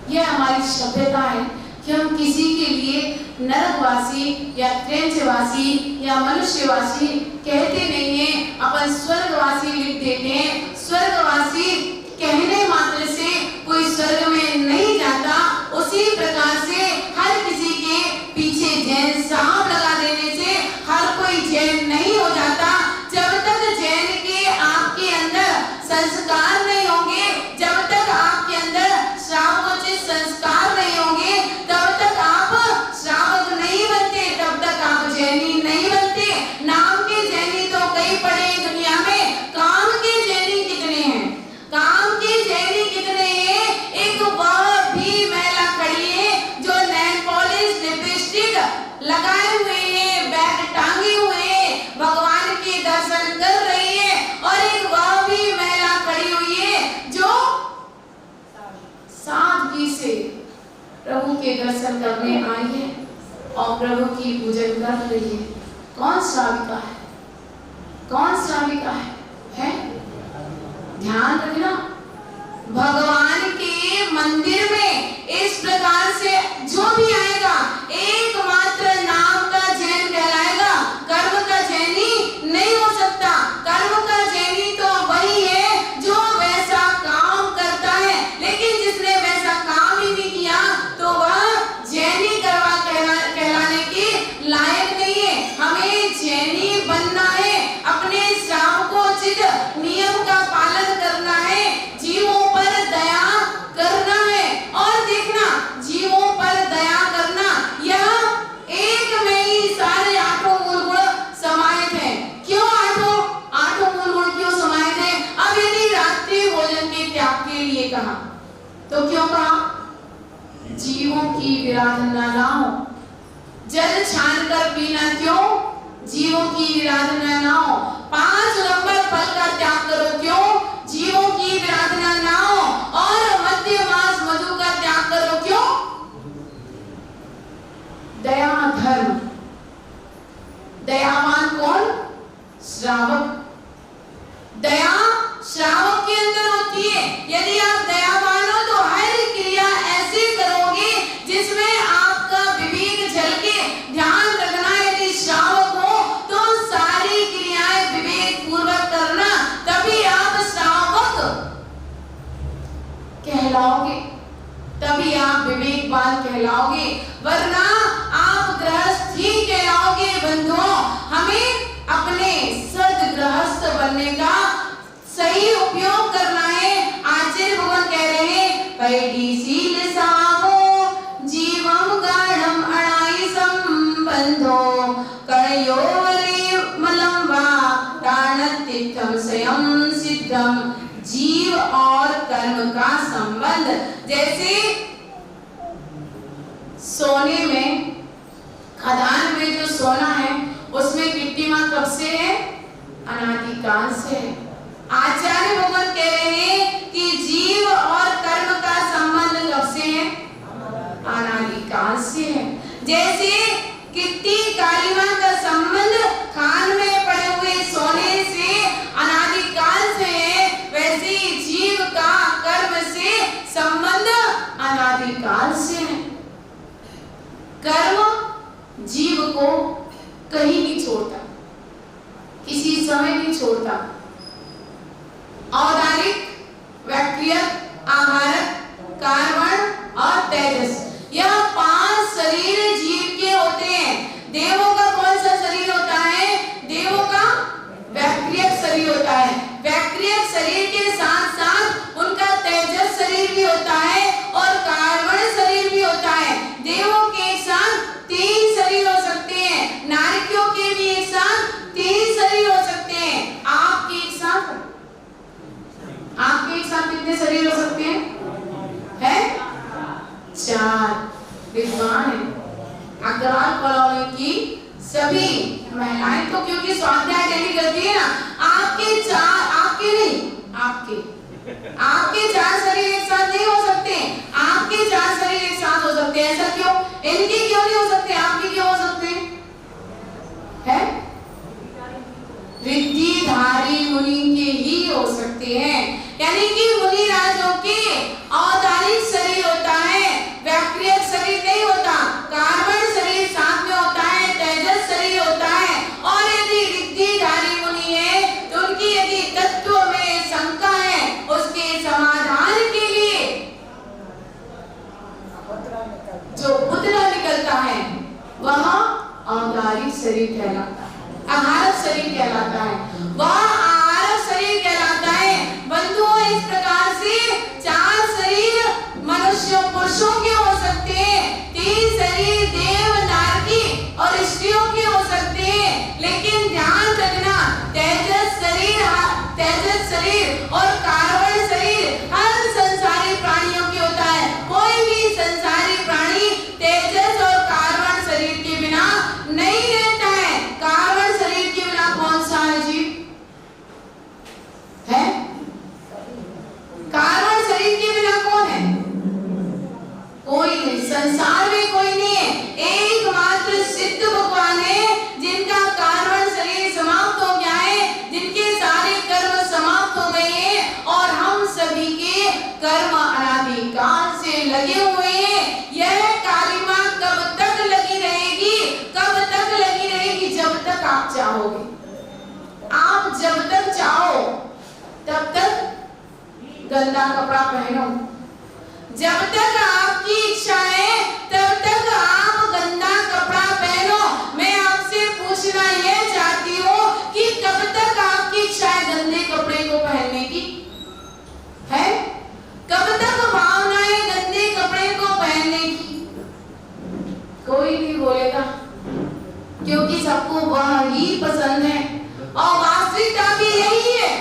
यह हमारी सभ्यता है कि हम किसी के लिए नरकवासी या त्रेंचवासी या मनुष्यवासी कहते नहीं है, अपन स्वर्गवासी लिख देते हैं। स्वर्गवासी कहने मात्र से कोई स्वर्ग में नहीं जाता, उसी प्रकार से हर किसी के पीछे जैन साहब लगा देने से हर कोई जैन नहीं हो जाता। जब तक जैन के आपके अंदर संस्कार नहीं होंगे, जब तक आपके अंदर श्रावकोचित संस्कार नहीं होंगे, तब तक आप श्रावक नहीं बनते, तब तक आप जैनी नहीं बनते। नाम के जैनी तो कई पड़े दुनिया में, काम के जैनी कितने हैं? काम के जैनी कितने हैं? एक वह भी महिला खड़ी है जो नेल पॉलिश लिपस्टिक लगाए हुए है, बैग टांगे हुए है, भगवान के दर्शन कर रही है, और एक वह भी महिला खड़ी हुई है जो सादगी से प्रभु के दर्शन करने आई है और प्रभु की पूजन कर रही है। कौन श्राविका है? कौन श्राविका है? ध्यान रखना, भगवान के मंदिर में इस प्रकार से जो भी आएगा एकमात्र नाम का जैन कहलाएगा, कर्म का जैनी नहीं हो सकता। कर्म का जैनी तो वही है जो वैसा काम करता है, लेकिन जिसने वैसा काम ही नहीं किया तो वह जैनी कहलाने के लायक नहीं है। हमें जैनी बनना है, अपने श्रावकोचित नियम का पालन करना है, जीवों पर दया करना है। और देखना, जीवों पर दया करना, यह एक में ही सारे 8 मूल गुण समाहित हैं। क्यों 8 मूल गुण क्यों समाहित हैं? अब यदि रात्रि भोजन के त्याग के लिए कहा तो क्यों कहा? जीवों की विराधना ना हो। जल छान कर पीना क्यों? जीवों की विराधना ना हो। 5 नंबर फल का त्याग करो क्यों? जीवों की विराधना ना हो। और मध्य मास मधु का त्याग करो क्यों? दया धर्म। दयावान कौन? श्रावक। दया श्रावक के अंदर होती है। यदि आप दयावान हो तो हर क्रिया ऐसे करोगे जिसमें आपका विवेक झलके। ध्यान रखना, यदि श्रावक हो तो सारी क्रियाएं विवेक पूर्वक करना, तभी आप श्रावक कहलाओगे, तभी आप विवेकवान कहलाओगे, वरना आप गृहस्थ ही कहलाओगे। बंधुओं, हमें अपने सद्गृहस्थ बनने का सही उपयोग करना है। आचार्य भगवान कह रहे हैं, पैडी सील सामो जीवम गाढ़म अणाई सम बंधो कर्णयोवलिमलं वा प्राणतीर्थम स्वयं सिद्धम। जीव और कर्म का संबंध, जैसे सोने में, खदान में जो सोना है उसमें गिट्टी मां कब से है? अनादिकाल से है। आचार्य भगवान कह रहे हैं कि जीव और कर्म का संबंध कब से है? अनादिकाल से है। जैसे गिट्टी कालीमा का संबंध खान में पड़े हुए सोने से अनादिकाल से है, वैसे ही जीव का कर्म से संबंध अनादिकाल से है। कर्म जीव को कहीं नहीं छोड़ता, किसी समय नहीं छोड़ता। औदारिक, वैक्रियक, आहारक, कार्बन और तेजस, यह 5 शरीर जीव के होते हैं। देवों का कौन सा शरीर होता है? देवों का वैक्रियक शरीर होता है। वैक्रियक शरीर के साथ साथ उनका तेजस शरीर भी होता है और कार्बन शरीर भी होता है। देवों के एक साथ 3 शरीर हो सकते हैं, नारकियों के भी एक साथ 3 शरीर हो सकते हैं। आपके एक साथ कितने शरीर हो सकते हैं? 4। विद्वान है। अग्रवाल कॉलोनी की सभी महिलाएं तो क्योंकि स्वाध्याय डेली करती है ना, आपके 4 शरीर एक साथ नहीं हो सकते। आपके 4 शरीर एक साथ हो सकते हैं। ऐसा क्यों? इनके क्यों नहीं हो सकते? आपके क्यों हो सकते हैं? रिद्धिधारी मुनि के ही हो सकते हैं। यानी कि मुनि राजों के औदारिक शरीर होता है, वैक्रियक शरीर नहीं होता। कार्बन शरीर साथ में होता है, तेजस शरीर होता है। और यदि रिद्धिधारी मुनि है तो उनकी यदि तत्व में शंका है, उसके समाधान के लिए जो पुतला निकलता है वह औदारिक शरीर कहलाता है, आहारक शरीर कहलाता है। वह आहारक शरीर कहलाता है। बंधुओं, इस प्रकार से 4 शरीर मनुष्य पुरुषों के हो सकते हैं, 3 शरीर देव, नारकी और स्त्रियों के हो सकते हैं। लेकिन ध्यान रखना, तेजस शरीर और कार्बन शरीर हर संसारी प्राणियों के होता है। कोई भी संसारी प्राणी तेजस और कार्बन शरीर के बिना नहीं रहता है। कार्बन शरीर के बिना कौन सा है जीव? है? कार्बन शरीर के बिना कौन है? कोई नहीं, संसार में कोई नहीं है। एकमात्र सिद्ध भगवान है जिनका कार्बन शरीर समाप्त हो गया है, जिनके सारे कर्म समाप्त हो गए हैं और हम सभी के कर्म अनादिकाल से लगे हुए हैं। यह कालिमा कब तक लगी रहेगी? कब तक लगी रहेगी? जब तक आप चाहोगे। आप जब तक चाहो तब तक गंदा कपड़ा पहनो। जब तक आपकी इच्छा है तब तक आप गंदा कपड़ा पहनो। मैं आपसे पूछना यह चाहती हूँ कि कब तक आपकी इच्छा है गंदे कपड़े को पहनने की? है? कब तक भावनाएं गंदे कपड़े को पहनने की? कोई नहीं बोलेगा, क्योंकि सबको वह ही पसंद है और वास्तविकता भी यही है।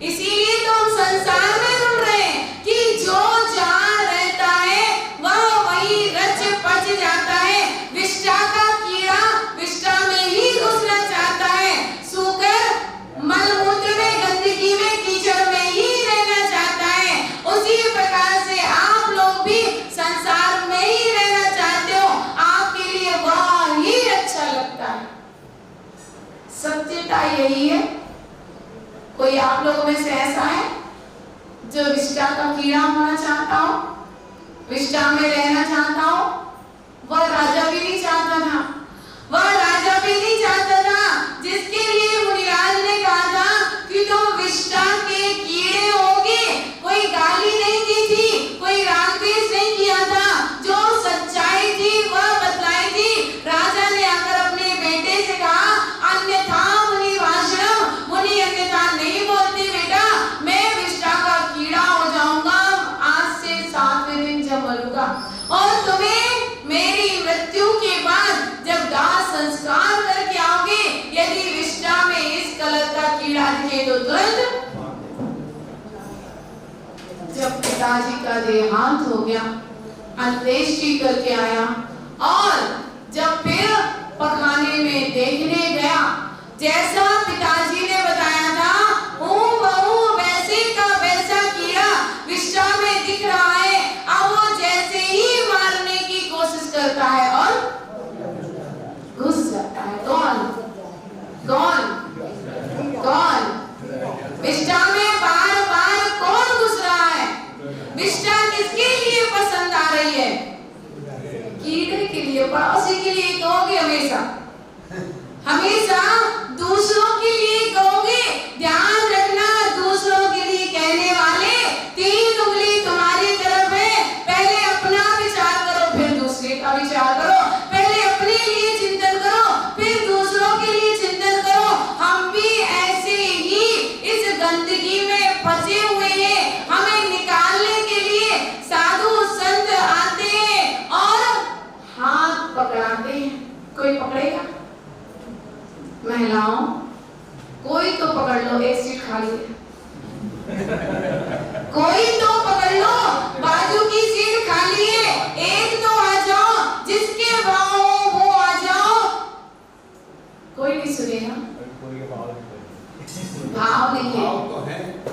इसीलिए तो हम संसार में ढूंढ रहे हैं कि जो जहाँ रहता है वह वही रच पच जाता है। विष्ठा का कीड़ा विष्ठा में ही घुसना चाहता है। सूकर मलमूत्र में, गंदगी में, कीचड़ में ही रहना चाहता है। उसी प्रकार से आप लोग भी संसार में ही रहना चाहते हो। आपके लिए वह ही अच्छा लगता है। सत्यता यही है। कोई आप लोगों में से ऐसा है जो विष्ठा का कीड़ा होना चाहता हो, विष्ठा में रहना चाहता हो? वह राजा भी नहीं चाहता था। वह राजा भी नहीं चाहता था जिसके लिए मुनिराज ने कहा था कि तुम विष्ठा के कीड़े होगे। कोई गाली नहीं दी थी, कोई राग द्वेष नहीं किया था। जो सच्चाई थी वह बतलाई थी। राजा ने आकर अपने बेटे से कहा, अन्यथा मुनि भाषणम, मुनि अन्यथा नहीं बोलते बेटा, मैं विष्ठा का कीड़ा हो जाऊंगा। आज से 7वें दिन जब मरूंगा और तुम्हें मेरी मृत्यु पिताजी का देहांत हो गया, अंत्येष्टि करके आया और जब फिर पखाने में देखने गया, जैसा पिताजी ने बताया था वैसे का वैसा कीड़ा विष्ठा में दिख रहा है। अब वो जैसे ही मारने की कोशिश करता है और घुस जाता है। कौन कौन कौन? विष्ठा में बार बार कौन घुस रहा है? विष्ठा किसके लिए पसंद आ रही है? कीड़े के लिए, पड़ोसी के लिए कहोगे हमेशा, हमेशा दूसरों के लिए कहोगे। ध्यान रखना, दूसरों के लिए कहने वाले 3 उंगली तुम्हारी तरफ है। पहले अपना विचार करो, फिर दूसरे का विचार करो। पहले अपने लिए चिंतन करो, फिर दूसरों के लिए चिंतन करो। हम भी ऐसे ही इस गंदगी में फंसे हुए हैं। हमें निकालने के लिए साधु संत आते हैं और हाथ पकड़ाते हैं। कोई पकड़ेगा? महिलाओं, कोई तो पकड़ लो, एक सीट खाली है। कोई तो पकड़ लो, बाजू की सीट खाली है, एक तो आ जाओ, जिसके भाव हो वो आ जाओ। कोई नहीं सुनेगा। भाव नहीं है।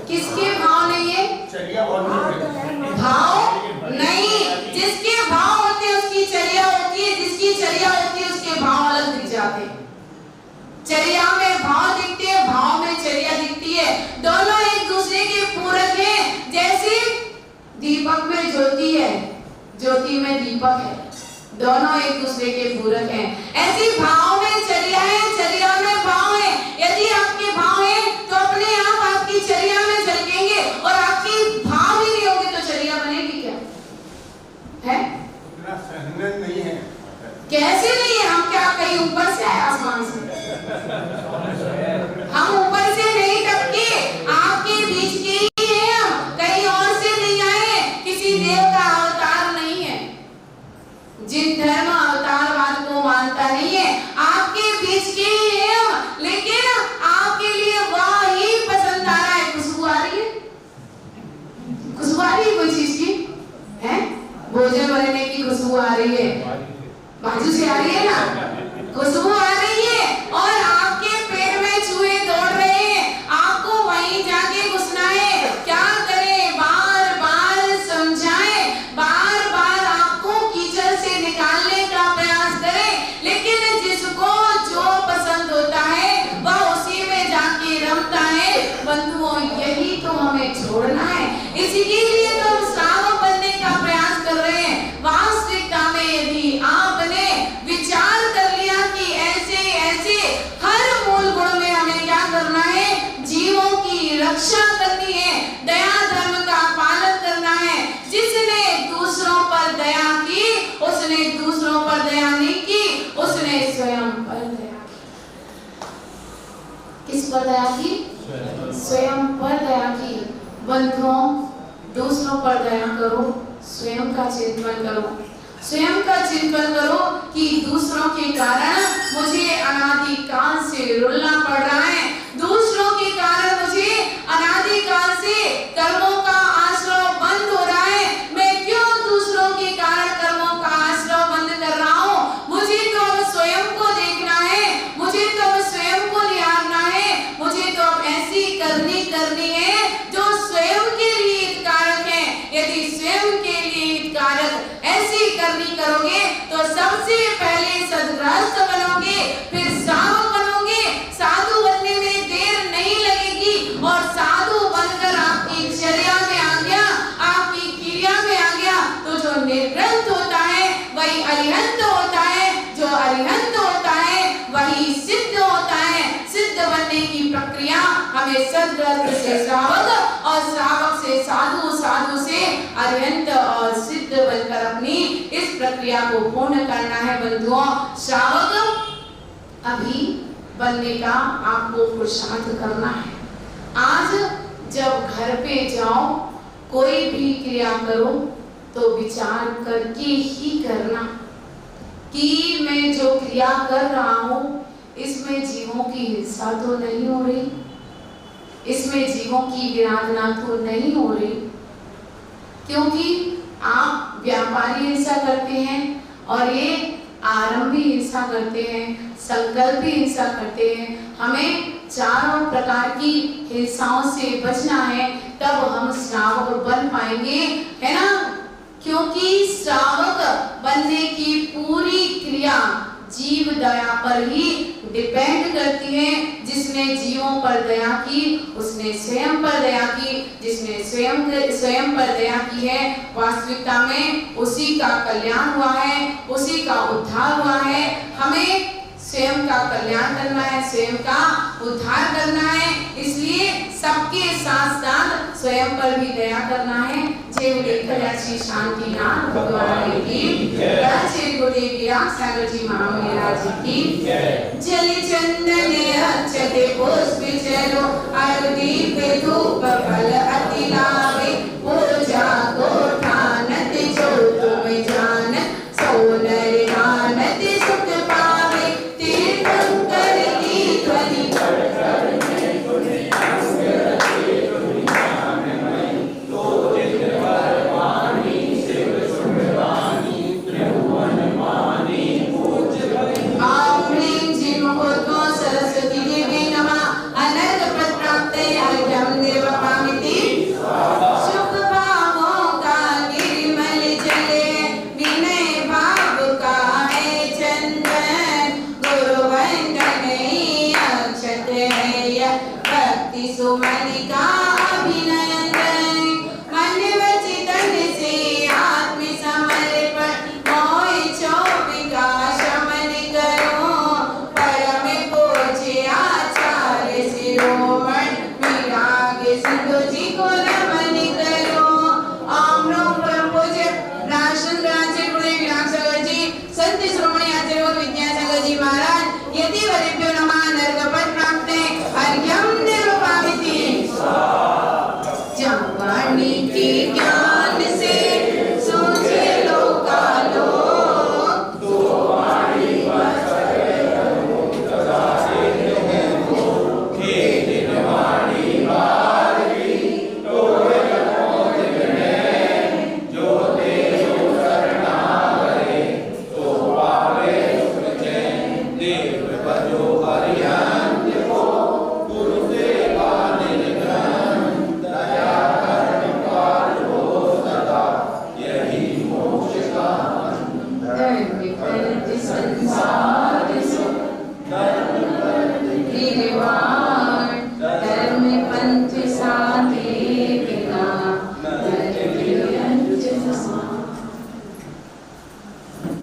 किसके भाव नहीं है? भाव नहीं, जिसके भाव होते हैं उसकी चर्या होती है, जिसकी चर्या होती है उसके भाव अलग दिख जाते हैं। चर्या में भाव दिखते हैं, भाव में चर्या दिखती है। दोनों एक दूसरे के पूरक हैं। जैसे दीपक में ज्योति है, ज्योति में दीपक है, दोनों एक दूसरे के पूरक हैं। ऐसी भाव में चर्या है, चर्या में भाव है। यदि आपके भाव है तो अपने आप आपकी चर्या में झलकेंगे, और आपके भाव ही नहीं होंगे तो चर्या बनेगी क्या? है? नहीं है। कैसे नहीं है? हम क्या कहीं ऊपर से आए आसमान से? हम ऊपर से नहीं टपके, आपके बीच के ही हैं हम, कहीं और से नहीं आए, किसी देव का अवतार नहीं है। जिन धर्म अवतारवाद को मानता नहीं है, आपके बीच के ही हैं हम, लेकिन आपके लिए वह ही पसंद आ रहा है। खुशबू आ रही है? खुशबू आ रही है कोई चीज की? है? भोजन बनने की खुशबू आ रही है, बाजू से आ रही है ना, खुशबू आ रही है, और आपके पेट में चूहे दौड़ रहे हैं, आपको वहीं जाके घुसना है। क्या करें? बार बार समझाएं, बार बार आपको कीचड़ से निकालने का प्रयास करें, लेकिन जिसको जो पसंद होता है वह उसी में जाके रमता है। बंधुओं, यही तो हमें छोड़ना है। इसी के लिए तो हम श्रावक बनने का प्रयास कर रहे हैं। वास्तविकता में यदि आपने विचार कर लिया कि ऐसे ऐसे हर मूल गुण में हमें क्या करना है? जीवों की रक्षा करनी है, दया धर्म का पालन करना है। जिसने दूसरों पर दया की, उसने दूसरों पर दया नहीं की, उसने स्वयं पर दया की। किस पर दया की? स्वयं पर दया की। बंधुओं, दूसरों पर दया करो, स्वयं का चिंतन करो। स्वयं का चिंतन करो कि दूसरों के कारण मुझे अनादिकाल से रुलना पड़ रहा है, दूसरों के कारण मुझे अनादिकाल से कर्मों का आश्रय बंद हो रहा है। मैं क्यों दूसरों के कारण कर्मों का आश्रय बंद कर रहा हूँ? मुझे तो अब स्वयं को देखना है, मुझे तो अब स्वयं को निहारना है, मुझे तो अब ऐसी करनी है जो स्वयं के लिए हितकारक है। यदि स्वयं के लिए हितकारक ऐसी करनी करोगे तो सबसे पहले सद्गृहस्थ बनोगे, फिर साधु बनोगे। साधु बनने में देर नहीं लगेगी, और साधु बनकर आपकी चर्या में आ गया, आपकी क्रिया में आ गया, तो जो निर्ग्रंथ होता है वही अरिहंत होता है, जो अरिहंत होता है वही सिद्ध होता है। सिद्ध बनने की प्रक्रिया हमें सद्गृहस्थ से श्रावक, और श्रावक से साधु, साधु से अरिहंत और सिद्ध बनकर अपनी इस प्रक्रिया को पूर्ण करना है। बंधुओं, श्रावक अभी बनने का आपको पुरुषार्थ करना है। आज जब घर पे जाओ, कोई भी क्रिया करो तो विचार करके ही करना कि मैं जो क्रिया कर रहा हूँ इसमें जीवों की हिंसा तो नहीं हो रही, इसमें जीवों की विराधना तो नहीं हो रही। क्योंकि आप व्यापारी ईर्षा करते हैं और ये आरंभी ईर्षा करते हैं, संकल्पी ईर्षा करते हैं। हमें चारों प्रकार की ईर्षाओं से बचना है, तब हम श्रावक बन पाएंगे, है ना। क्योंकि श्रावक बनने की पूरी क्रिया जीव दया पर ही डिपेंड करती है। जिसने जीवों पर दया की उसने स्वयं पर दया की, जिसने स्वयं पर दया की है वास्तविकता में उसी का कल्याण हुआ है, उसी का उद्धार हुआ है। हमें स्वयं का कल्याण करना है, स्वयं का उद्धार करना है, इसलिए सबके साथ साथ स्वयं पर भी दया करना है। जय बोले श्री शांति नाथ भगवान की जय, श्री गुरुदेव सागर जी महाराज की जय। जल चंदन अक्षते पुष्प चलो आरती पे धूप फल अति लावे, पूजा को ठानत जो तुम जान, सोनर गानत सुख पावे, तीर्थंकर की ध्वनि सुमन का अभिनंदन, मन वचितन से आत्म समर्पण, मोह क्षोभ का शमन करो, परम पूज्य आचार्य शिरोमणि विराग सिंधु जी को नमन करो। ओम नमो परम पूज्य राष्ट्र राज्य गुरुदेव विराग सागर जी, संत शिरोमणि आचार्य और विद्यासागर जी महाराज, यति वरेभ्यो